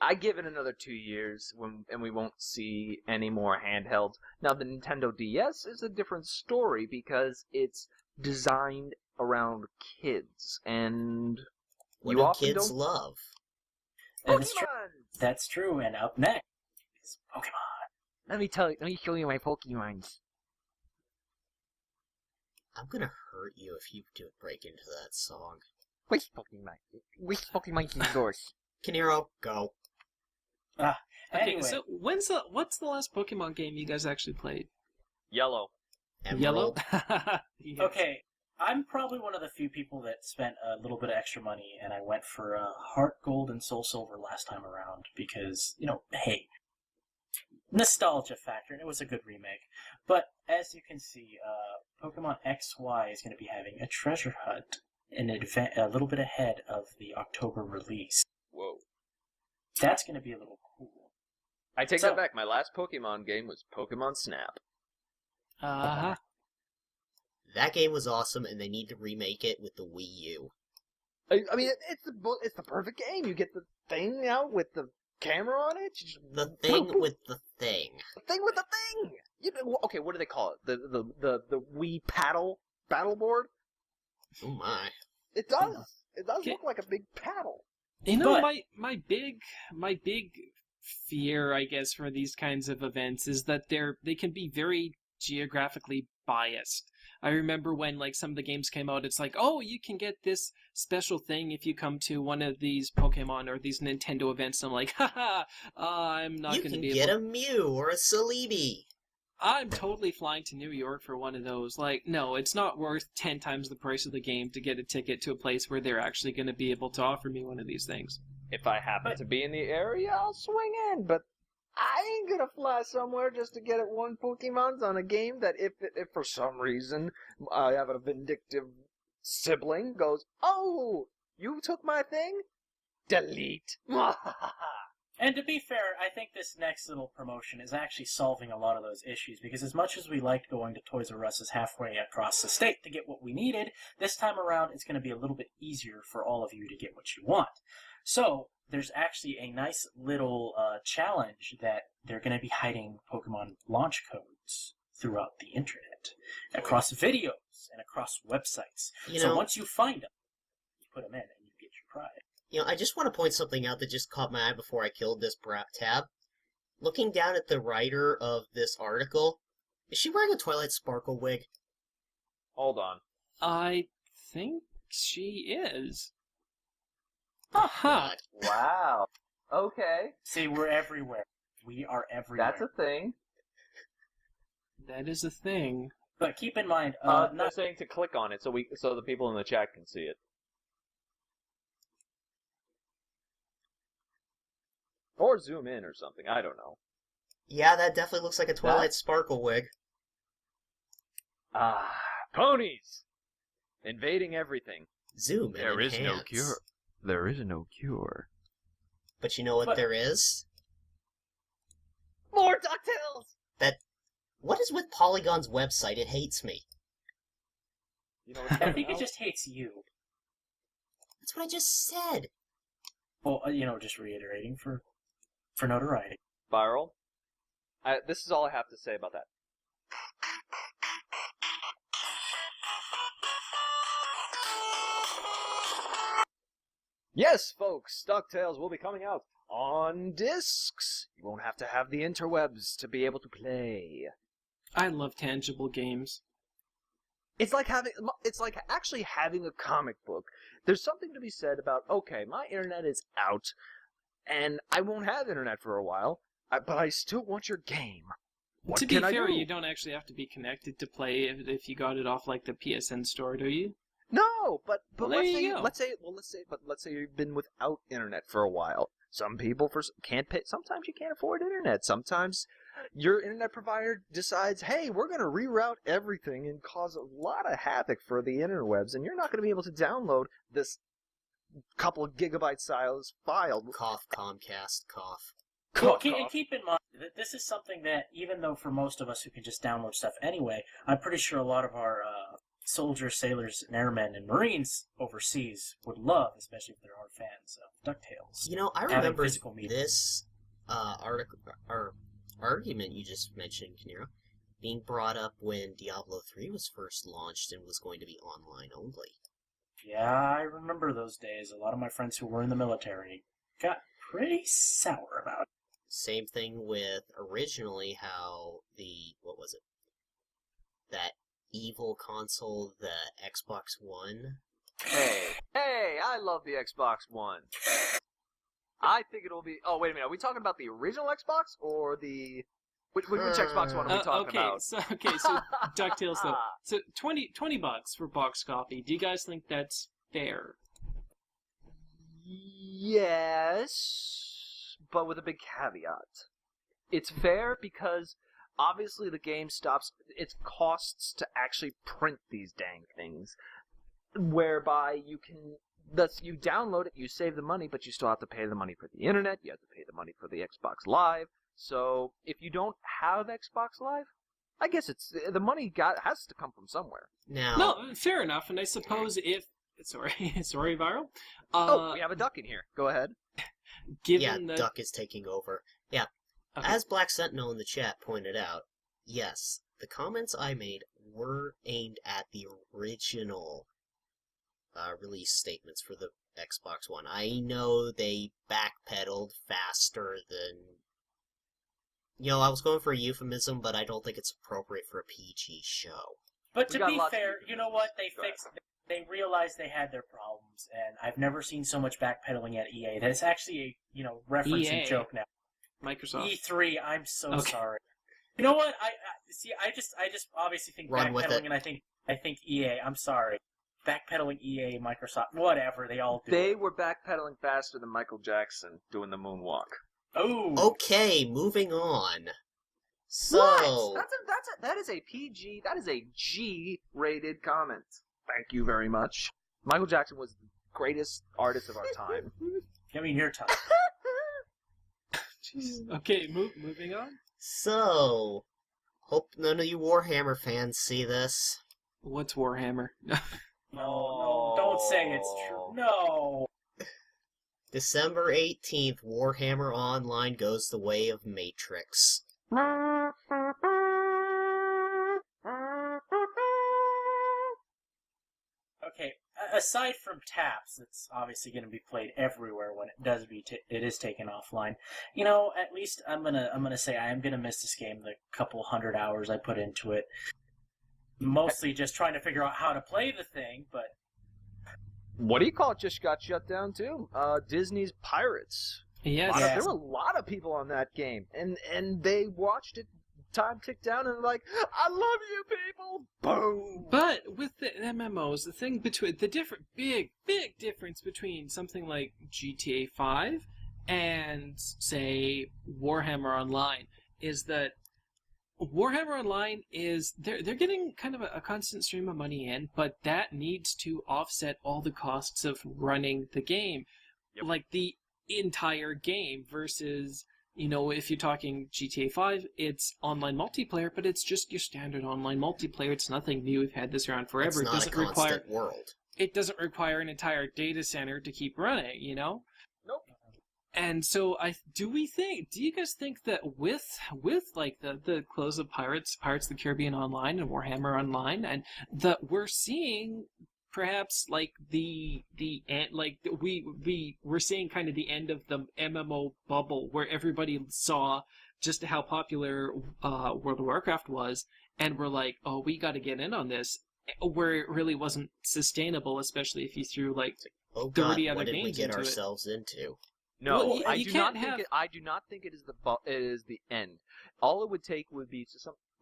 I give it another 2 years, and we won't see any more handhelds. Now, the Nintendo DS is a different story, because it's designed around kids, and... What do kids love? That's true, and up next is Pokemon. Let me show you my Pokemons. I'm gonna hurt you if you do break into that song. Which Pokemon is yours? Kanero, go. Okay, Anyway. so what's the last Pokemon game you guys actually played? Yellow. Emerald. Yes. Okay, I'm probably one of the few people that spent a little bit of extra money, and I went for Heart Gold and Soul Silver last time around because, hey, nostalgia factor, and it was a good remake. But as you can see, Pokemon XY is going to be having a treasure hunt a little bit ahead of the October release. Whoa. That's going to be a little cool. I take that back. My last Pokemon game was Pokemon Snap. Uh-huh. That game was awesome, and they need to remake it with the Wii U. I mean, it's the perfect game. You get the thing out with the camera on it? The thing with the thing. The thing with the thing! You know, okay, what do they call it? The Wii battle board? Oh my. It does. It does look like a big paddle. You know, But- my big fear, I guess, for these kinds of events is that they can be very geographically biased. I remember when like some of the games came out, it's like, oh, you can get this special thing if you come to one of these Pokemon or these Nintendo events. I'm like, haha, I'm not going to be You can get able. a Mew or a Celebi. I'm totally flying to New York for one of those. Like, no, it's not worth 10 times the price of the game to get a ticket to a place where they're actually going to be able to offer me one of these things. If I happen to be in the area, I'll swing in, but I ain't gonna fly somewhere just to get at one Pokemon's on a game that if for some reason I have a vindictive sibling goes, oh, you took my thing? Delete. And to be fair, I think this next little promotion is actually solving a lot of those issues, because as much as we liked going to Toys R Us halfway across the state to get what we needed, this time around it's going to be a little bit easier for all of you to get what you want. So, there's actually a nice little challenge that they're going to be hiding Pokemon launch codes throughout the internet, across videos and across websites. So once you find them, you put them in and you get your prize. You know, I just want to point something out that just caught my eye before I killed this tab. Looking down at the writer of this article, is she wearing a Twilight Sparkle wig? Hold on. I think she is. God. Wow. Okay. See, we're everywhere. We are everywhere. That's a thing. That is a thing. But keep in mind, they're saying to click on it so the people in the chat can see it. Or zoom in or something. I don't know. Yeah, that definitely looks like a Twilight Sparkle wig. Ah, ponies! Invading everything. Zoom and There is no enhance. cure. There is no cure. But you know what there is? More DuckTales! What is with Polygon's website? It hates me. You know what's I coming think it out? just hates you. That's what I just said. Well, just reiterating for notoriety. Spiral. This is all I have to say about that. Yes, folks, DuckTales will be coming out on discs. You won't have to have the interwebs to be able to play. I love tangible games. It's like actually having a comic book. There's something to be said about, okay, my internet is out, and I won't have internet for a while, but I still want your game. What To be can I fair, do? you don't actually have to be connected to play if you got it off like the PSN store, do you? No, but Well, there you go. let's say you've been without internet for a while. Some people can't pay. Sometimes you can't afford internet. Sometimes your internet provider decides, hey, we're going to reroute everything and cause a lot of havoc for the interwebs, and you're not going to be able to download this couple of gigabyte size file. Cough, Comcast, cough. And keep in mind that this is something that, even though for most of us who can just download stuff anyway, I'm pretty sure a lot of our soldiers, sailors, and airmen and Marines overseas would love, especially if they're our fans of DuckTales. You know, I Having remember physical media. this article or argument you just mentioned, Kinera, being brought up when Diablo 3 was first launched and was going to be online only. Yeah, I remember those days. A lot of my friends who were in the military got pretty sour about it. Same thing with originally how what was it? That evil console, the Xbox One. Hey, I love the Xbox One. I think it'll be... Oh, wait a minute. Are we talking about the original Xbox or the... Which Xbox One are we talking about? So DuckTales though. So $20 for box copy. Do you guys think that's fair? Yes, but with a big caveat. It's fair because obviously the game stops... It costs to actually print these dang things, whereby you can... Thus, you download it, you save the money, but you still have to pay the money for the internet, you have to pay the money for the Xbox Live. So, if you don't have Xbox Live, I guess the money has to come from somewhere. Now, No, fair enough. And I suppose if sorry, Viral. We have a duck in here. Go ahead. given Yeah, Duck is taking over. Yeah, Okay. as Black Sentinel in the chat pointed out, yes, the comments I made were aimed at the original release statements for the Xbox One. I know they backpedaled faster than... I was going for a euphemism, but I don't think it's appropriate for a PG show. But We to got be lots of fair, different you know what? reasons. They Go ahead. fixed. They realized they had their problems, and I've never seen so much backpedaling at EA. That's actually a referencing EA. joke now. Microsoft. E3. I'm so Okay. sorry. You know what? I see. I just obviously think Run with backpedaling, it. and I think EA. I'm sorry. Backpedaling EA, Microsoft, whatever. They all do. They it. were backpedaling faster than Michael Jackson doing the moonwalk. Oh. Okay, moving on. So... What? That is a PG. That is a G-rated comment. Thank you very much. Michael Jackson was the greatest artist of our time. Give me your time. Okay, moving on. So... Hope none of you Warhammer fans see this. What's Warhammer? No, don't say it's true. No. December 18th, Warhammer Online goes the way of Matrix. Okay, aside from taps, it's obviously going to be played everywhere when it is taken offline. At least I'm gonna say I am gonna miss this game. The couple hundred hours I put into it, mostly just trying to figure out how to play the thing. But What do you call it? Just got shut down too. Disney's Pirates. Yes. There were a lot of people on that game, and they watched it. Time tick down, and like, I love you, people. Boom. But with the MMOs, the thing between the big difference between something like GTA 5 and say Warhammer Online is that Warhammer Online is they're getting kind of a constant stream of money in, but that needs to offset all the costs of running the game, like the entire game versus. If you're talking GTA 5, it's online multiplayer, but it's just your standard online multiplayer. It's nothing new. We've had this around forever. It's not a constant world. It doesn't require an entire data center to keep running, Nope. And so do you guys think that with like the close of Pirates of the Caribbean Online and Warhammer Online, and that we're seeing perhaps like we're seeing kind of the end of the MMO bubble where everybody saw just how popular World of Warcraft was, and we're like, oh, we got to get in on this, where it really wasn't sustainable, especially if you threw like 30 other what did we games get into ourselves into? No, Well, I you do can't not think have- it. I do not think it is the end. All it would take would be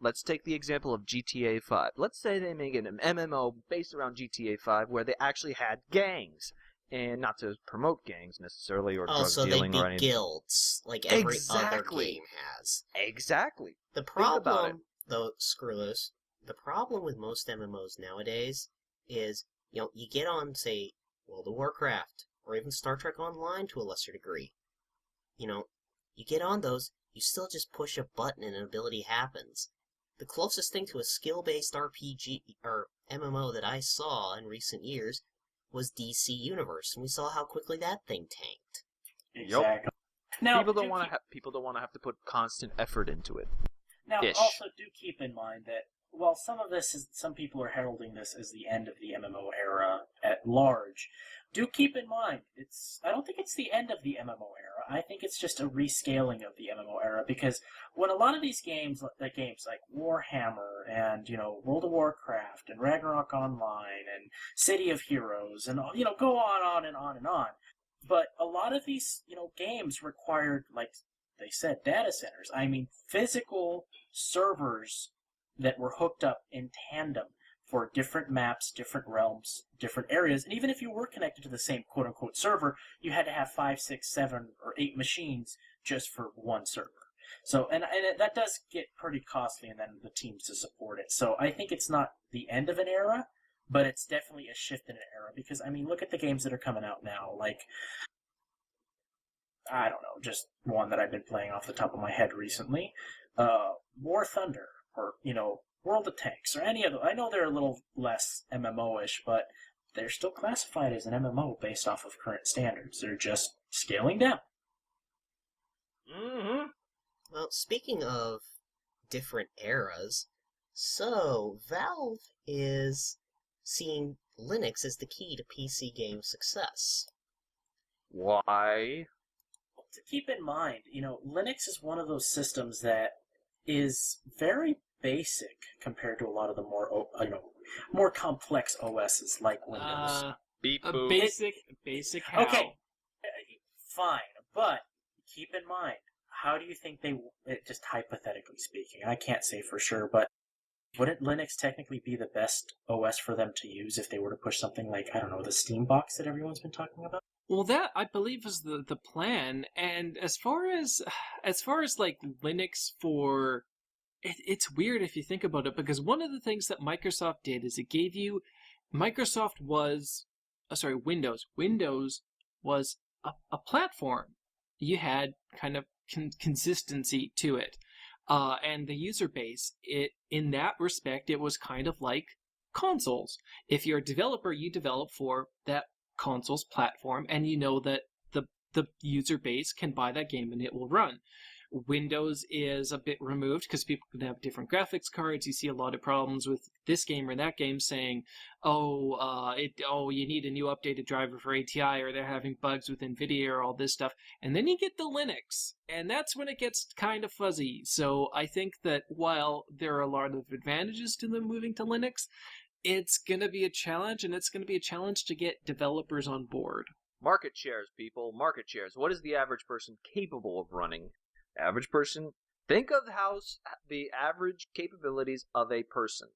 Let's take the example of GTA 5. Let's say they make an MMO based around GTA 5 where they actually had gangs, and not to promote gangs necessarily or drug So dealing they'd or be anything. guilds, like every other Exactly. game has. Exactly. The about problem, though, screw this. The problem with most MMOs nowadays is, you get on, say, World of Warcraft, or even Star Trek Online to a lesser degree. You get on those, you still just push a button and an ability happens. The closest thing to a skill-based RPG, or MMO that I saw in recent years was DC Universe, and we saw how quickly that thing tanked. Exactly. Now, People don't want to have to put constant effort into it. Now, Ish. also do keep in mind that while some people are heralding this as the end of the MMO era at large, do keep in mind I don't think it's the end of the MMO era. I think it's just a rescaling of the MMO era, because when a lot of these games like Warhammer and World of Warcraft and Ragnarok Online and City of Heroes and go on and on and on, but a lot of these games required, like they said, data centers. I mean, physical servers that were hooked up in tandem for different maps, different realms, different areas. And even if you were connected to the same quote-unquote server, you had to have 5, 6, 7, or 8 machines just for one server. So, and that does get pretty costly, and then the teams to support it. So I think it's not the end of an era, but it's definitely a shift in an era. Because, I mean, look at the games that are coming out now. Like, I don't know, just one that I've been playing off the top of my head recently. War Thunder, or, World of Tanks, or any other. I know they're a little less MMO-ish, but they're still classified as an MMO based off of current standards. They're just scaling down. Well, speaking of different eras, so Valve is seeing Linux as the key to PC game success. Why? To keep in mind, Linux is one of those systems that is very basic compared to a lot of the more complex OSs like Windows. Beep A boop. basic how? Okay, fine, but keep in mind, how do you think just hypothetically speaking, I can't say for sure, but wouldn't Linux technically be the best OS for them to use if they were to push something like, I don't know, the Steam box that everyone's been talking about? Well, that I believe is the plan. And as far as like Linux for it's weird if you think about it, because one of the things that Microsoft did is it gave you Windows. Windows was a platform. You had kind of consistency to it, and the user base. In that respect, it was kind of like consoles. If you're a developer, you develop for that console's platform, and you know that the user base can buy that game and it will run. Windows is a bit removed because people can have different graphics cards. You see a lot of problems with this game or that game saying, you need a new updated driver for ATI, or they're having bugs with NVIDIA or all this stuff. And then you get the Linux, and that's when it gets kind of fuzzy. So I think that while there are a lot of advantages to them moving to Linux, it's going to be a challenge, and it's going to be a challenge to get developers on board. Market shares, people. Market shares. What is the average person capable of running? Average person. Think of the average capabilities of a person.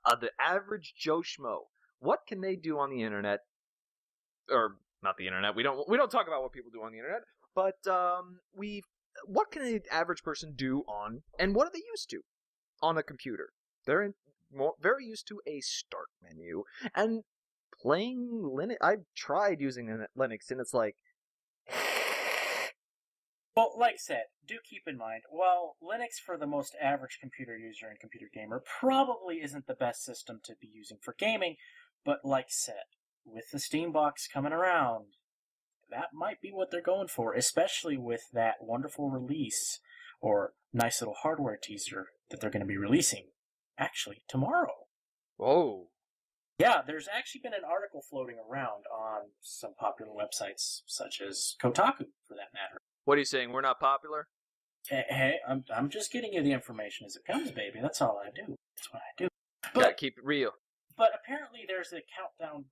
The average Joe Schmo. What can they do on the internet? Or not the internet. We don't talk about what people do on the internet. But what can an average person do on, and what are they used to on a computer? They're very used to a start menu and playing Linux. I've tried using Linux, and it's like. Well, like I said, do keep in mind, while Linux for the most average computer user and computer gamer probably isn't the best system to be using for gaming, but like I said, with the Steam box coming around, that might be what they're going for, especially with that wonderful release or nice little hardware teaser that they're going to be releasing, actually, tomorrow. Whoa. Yeah, there's actually been an article floating around on some popular websites, such as Kotaku, for that matter. What are you saying? We're not popular? Hey, I'm just getting you the information as it comes, baby. That's all I do. That's what I do. Gotta keep it real. But apparently there's a countdown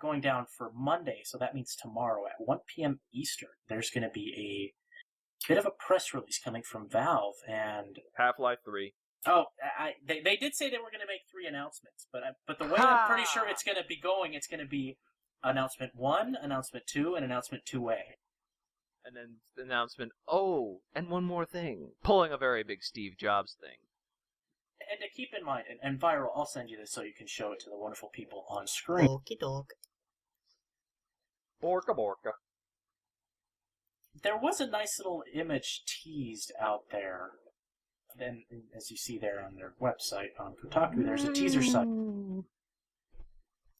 going down for Monday, so that means tomorrow at 1 p.m. Eastern. There's going to be a bit of a press release coming from Valve and Half-Life 3. Oh, they did say they were going to make 3 announcements, but the way I'm pretty sure it's going to be going, it's going to be announcement 1, announcement 2, and announcement 2A. And then the announcement, and one more thing. Pulling a very big Steve Jobs thing. And to keep in mind, and Viral, I'll send you this so you can show it to the wonderful people on screen. Okie doke. Borka borka. There was a nice little image teased out there. Then, as you see there on their website, on Kotaku, there's a teaser site.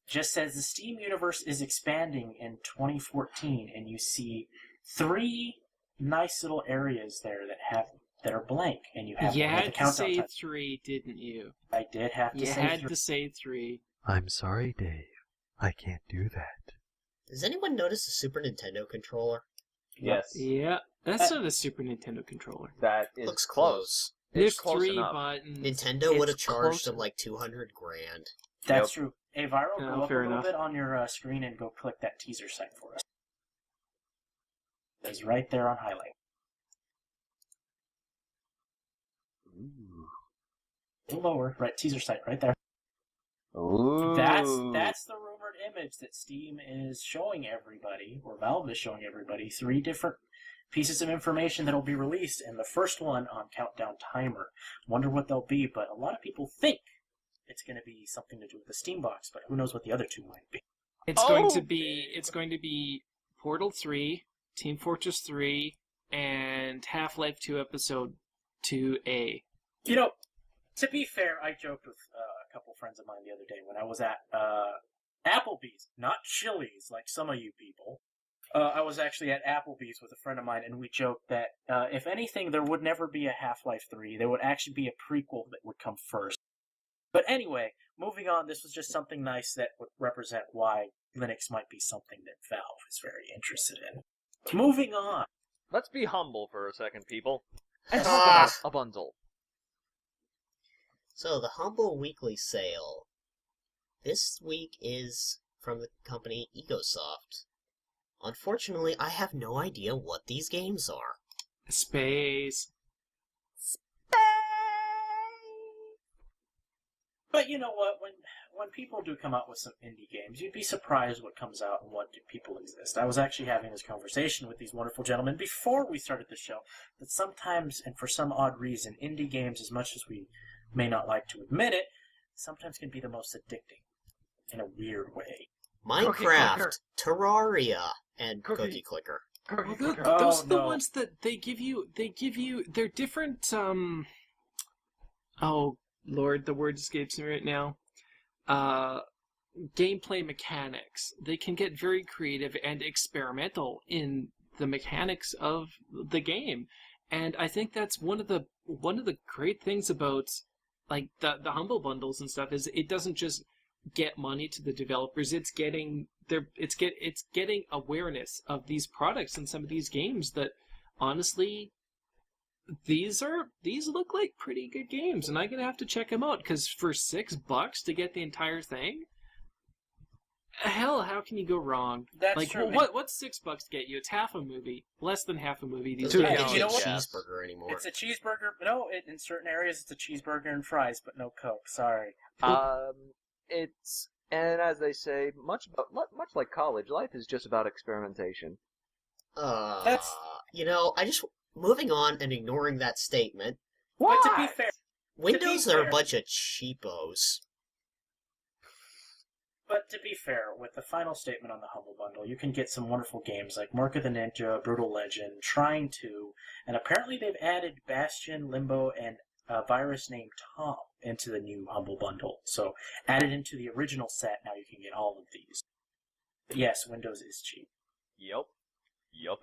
Just says the Steam universe is expanding in 2014, and you see 3 nice little areas there that are blank, and you have. You one with had the to say countdown 3, didn't you? I did have to You say had 3. to say 3. I'm sorry, Dave. I can't do that. Does anyone notice the Super Nintendo controller? Yes. Yeah, that's not a Super Nintendo controller. That is Looks close. There's It's close 3 enough. buttons. Nintendo would have It's charged close them like $200 grand. That's true. Hey, Viral, No, go up a fair little enough. bit on your screen and go click that teaser site for us. It's right there on highlight. Ooh. A little lower, right? Teaser site right there. Ooh. That's the rumored image that Steam is showing everybody, or Valve is showing everybody, 3 different pieces of information that'll be released, and the first one on countdown timer. Wonder what they'll be, but a lot of people think it's going to be something to do with the Steam box, but who knows what the other 2 might be. It's going to be Portal 3, Team Fortress 3, and Half-Life 2 Episode 2A. You know, to be fair, I joked with a couple friends of mine the other day when I was at Applebee's, not Chili's like some of you people. I was actually at Applebee's with a friend of mine, and we joked that if anything, there would never be a Half-Life 3. There would actually be a prequel that would come first. But anyway, moving on, this was just something nice that would represent why Linux might be something that Valve is very interested in. Moving on. Let's be humble for a second, people, and talk about a bundle. So, the Humble Weekly Sale. This week is from the company Egosoft. Unfortunately, I have no idea what these games are. Space. But you know what? When people do come out with some indie games, you'd be surprised what comes out and what do people exist. I was actually having this conversation with these wonderful gentlemen before we started the show, that sometimes, and for some odd reason, indie games, as much as we may not like to admit it, sometimes can be the most addicting in a weird way. Minecraft, Terraria, and Cookie Clicker. Well, those are the ones that they give you. They're different. Oh Lord, the word escapes me right now. Gameplay mechanics. They can get very creative and experimental in the mechanics of the game, and I think that's one of the great things about like the Humble Bundles and stuff is it doesn't just get money to the developers. It's getting awareness of these products and some of these games that honestly these look like pretty good games, and I'm gonna have to check them out because for $6 to get the entire thing, hell, how can you go wrong? That's like, true. What's $6 to get you? It's half a movie, less than half a movie. These Doesn't days. get you know a what? cheeseburger anymore. It's a cheeseburger. No, in certain areas it's a cheeseburger and fries, but no Coke. Sorry. And as they say, much like college, life is just about experimentation. That's- Moving on and ignoring that statement, But to be fair, Windows are a bunch of cheapos. But to be fair, with the final statement on the Humble Bundle, you can get some wonderful games like Mark of the Ninja, Brutal Legend, Trying To, and apparently they've added Bastion, Limbo, and a virus named Tom into the new Humble Bundle. So added into the original set, now you can get all of these. But yes, Windows is cheap. Yup,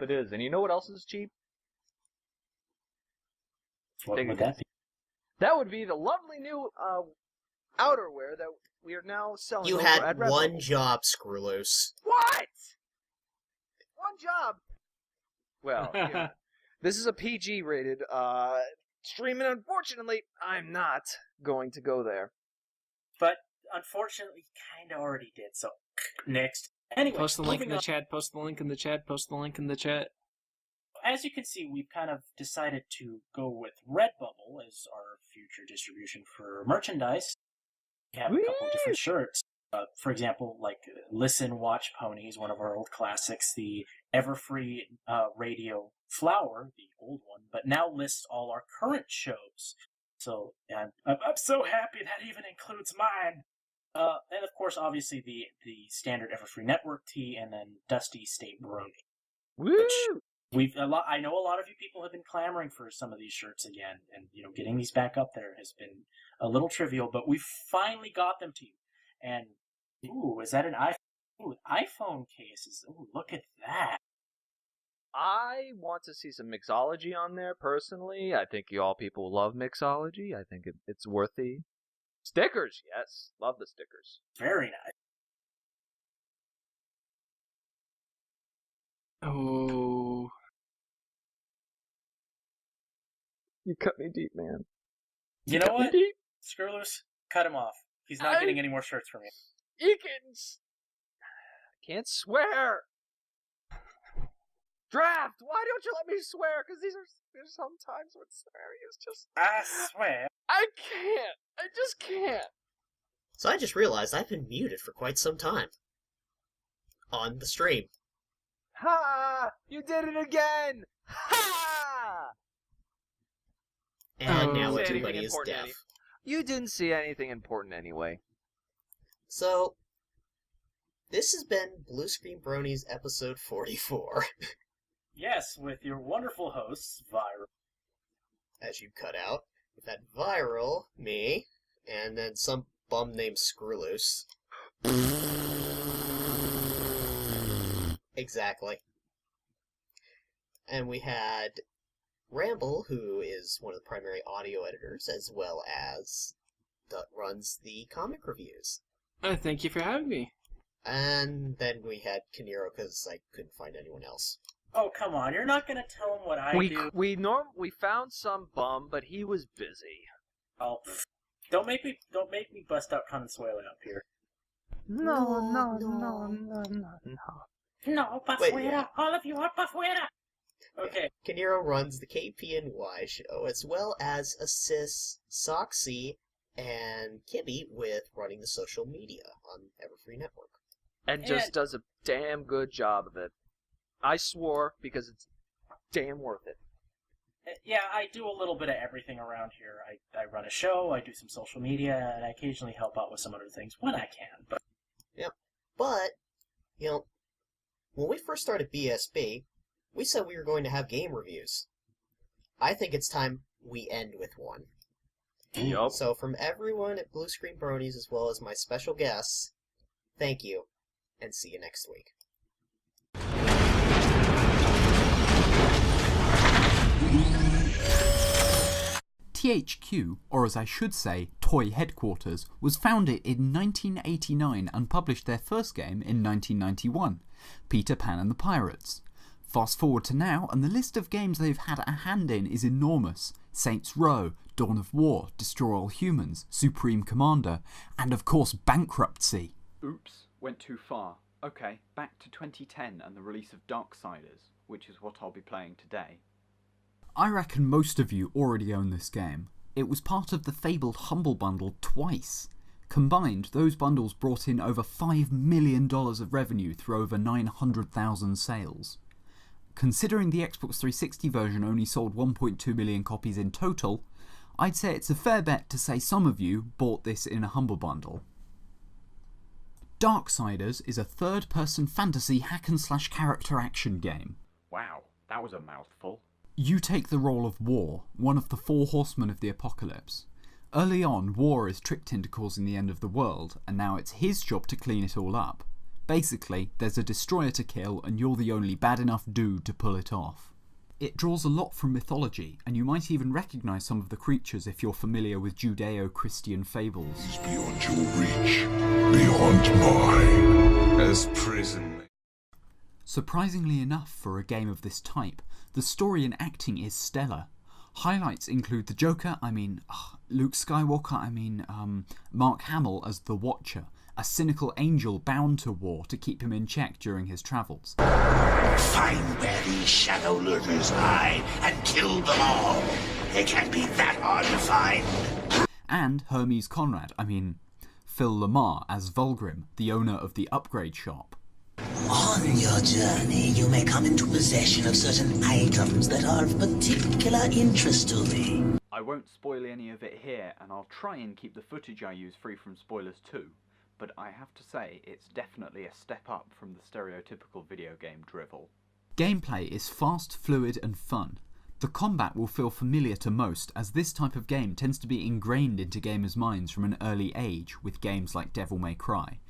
it is. And you know what else is cheap? What would that be? That would be the lovely new outerwear that we are now selling. You over had at Redbubble. one job, Screw Loose. What? One job. Well, this is a PG-rated stream, and unfortunately, I'm not going to go there. But unfortunately, kind of already did. So next. Anyway, Post the link in moving the on. chat. Post the link in the chat. Post the link in the chat. As you can see, we've kind of decided to go with Redbubble as our future distribution for merchandise. We have a couple of different shirts. For example, like Listen, Watch Ponies, one of our old classics, the Everfree Radio Flower, the old one, but now lists all our current shows. So I'm so happy that even includes mine. And of course, obviously, the standard Everfree Network tee, and then Dusty State Brony. Woo! I know a lot of you people have been clamoring for some of these shirts again, and getting these back up there has been a little trivial, but we finally got them to you. And ooh, is that an iPhone? Ooh, iPhone cases. Ooh, look at that. I want to see some mixology on there, personally. I think you all people love mixology. I think it's worthy. Stickers, yes. Love the stickers. Very nice. Oh. You cut me deep, man. You know what? Deep. Screw loose. Cut him off. He's not getting any more shirts from you. Eakins! I can't swear! Draft! Why don't you let me swear? Because there's sometimes when swearing is just... I swear. I can't! I just can't! So I just realized I've been muted for quite some time. On the stream. Ha! You did it again! Ha! And now Say everybody anything is important deaf. You didn't see anything important anyway. So, this has been Bluescreen Bronies episode 44. Yes, with your wonderful hosts, Viral. As you cut out, we've had Viral, me, and then some bum named Screwloose. Exactly. And we had Ramble, who is one of the primary audio editors, as well as runs the comic reviews. Thank you for having me. And then we had Kaniro, because I couldn't find anyone else. Oh, come on. You're not going to tell him what I do. We found some bum, but he was busy. Oh, don't make me bust out Consuelo up here. No. No, pa Wait, fuera. yeah. All of you are pa fuera. Okay. Kaniro runs the KPNY show, as well as assists Soxy and Kibby with running the social media on Everfree Network. And just does a damn good job of it. I swore because it's damn worth it. Yeah, I do a little bit of everything around here. I run a show, I do some social media, and I occasionally help out with some other things when I can. But Yep. But, when we first started BSB, we said we were going to have game reviews. I think it's time we end with one. Yup. So from everyone at Bluescreen Bronies, as well as my special guests, thank you, and see you next week. THQ, or as I should say, Toy Headquarters, was founded in 1989 and published their first game in 1991, Peter Pan and the Pirates. Fast forward to now, and the list of games they've had a hand in is enormous. Saints Row, Dawn of War, Destroy All Humans, Supreme Commander, and of course Bankruptcy. Oops, went too far. Okay, back to 2010 and the release of Darksiders, which is what I'll be playing today. I reckon most of you already own this game. It was part of the fabled Humble Bundle twice. Combined, those bundles brought in over $5 million of revenue through over 900,000 sales. Considering the Xbox 360 version only sold 1.2 million copies in total, I'd say it's a fair bet to say some of you bought this in a Humble Bundle. Darksiders is a third-person fantasy hack-and-slash character action game. Wow, that was a mouthful. You take the role of War, one of the four horsemen of the apocalypse. Early on, War is tricked into causing the end of the world, and now it's his job to clean it all up. Basically, there's a destroyer to kill, and you're the only bad enough dude to pull it off. It draws a lot from mythology, and you might even recognise some of the creatures if you're familiar with Judeo-Christian fables. He's beyond your reach, beyond mine, as prison. Surprisingly enough for a game of this type, the story and acting is stellar. Highlights include the Joker, Luke Skywalker, Mark Hamill as the Watcher, a cynical angel bound to War to keep him in check during his travels. Find where these shadow lurkers hide and kill them all. They can't be that hard to find. And Hermes Conrad, Phil Lamar as Vulgrim, the owner of the upgrade shop. On your journey, you may come into possession of certain items that are of particular interest to me. I won't spoil any of it here, and I'll try and keep the footage I use free from spoilers too, but I have to say it's definitely a step up from the stereotypical video game drivel. Gameplay is fast, fluid and fun. The combat will feel familiar to most, as this type of game tends to be ingrained into gamers' minds from an early age with games like Devil May Cry.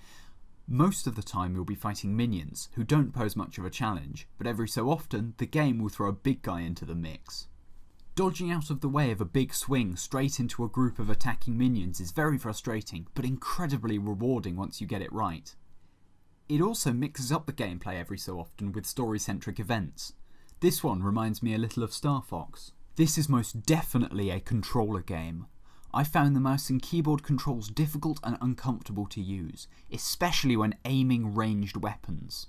Most of the time you'll be fighting minions, who don't pose much of a challenge, but every so often the game will throw a big guy into the mix. Dodging out of the way of a big swing straight into a group of attacking minions is very frustrating, but incredibly rewarding once you get it right. It also mixes up the gameplay every so often with story-centric events. This one reminds me a little of Star Fox. This is most definitely a controller game. I found the mouse and keyboard controls difficult and uncomfortable to use, especially when aiming ranged weapons.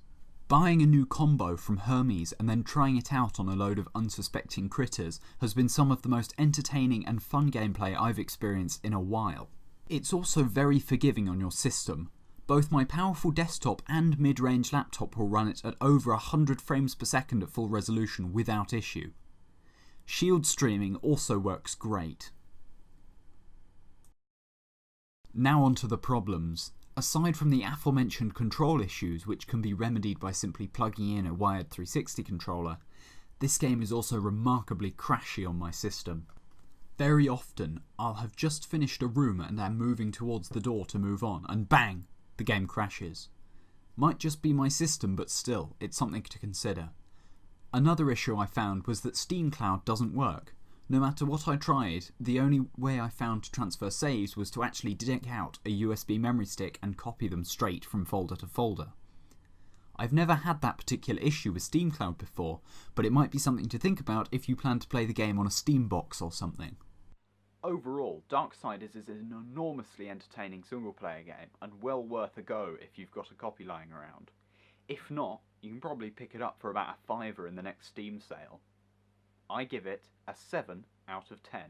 Buying a new combo from Hermes and then trying it out on a load of unsuspecting critters has been some of the most entertaining and fun gameplay I've experienced in a while. It's also very forgiving on your system. Both my powerful desktop and mid-range laptop will run it at over 100 frames per second at full resolution without issue. Shield streaming also works great. Now on to the problems. Aside from the aforementioned control issues, which can be remedied by simply plugging in a wired 360 controller, this game is also remarkably crashy on my system. Very often, I'll have just finished a room and am moving towards the door to move on, and bang! The game crashes. Might just be my system, but still, it's something to consider. Another issue I found was that Steam Cloud doesn't work. No matter what I tried, the only way I found to transfer saves was to actually dig out a USB memory stick and copy them straight from folder to folder. I've never had that particular issue with Steam Cloud before, but it might be something to think about if you plan to play the game on a Steam box or something. Overall, Darksiders is an enormously entertaining single-player game, and well worth a go if you've got a copy lying around. If not, you can probably pick it up for about a £5 in the next Steam sale. I give it a 7 out of 10.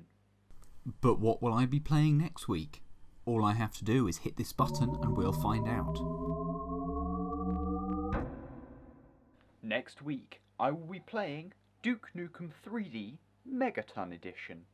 But what will I be playing next week? All I have to do is hit this button and we'll find out. Next week, I will be playing Duke Nukem 3D Megaton Edition.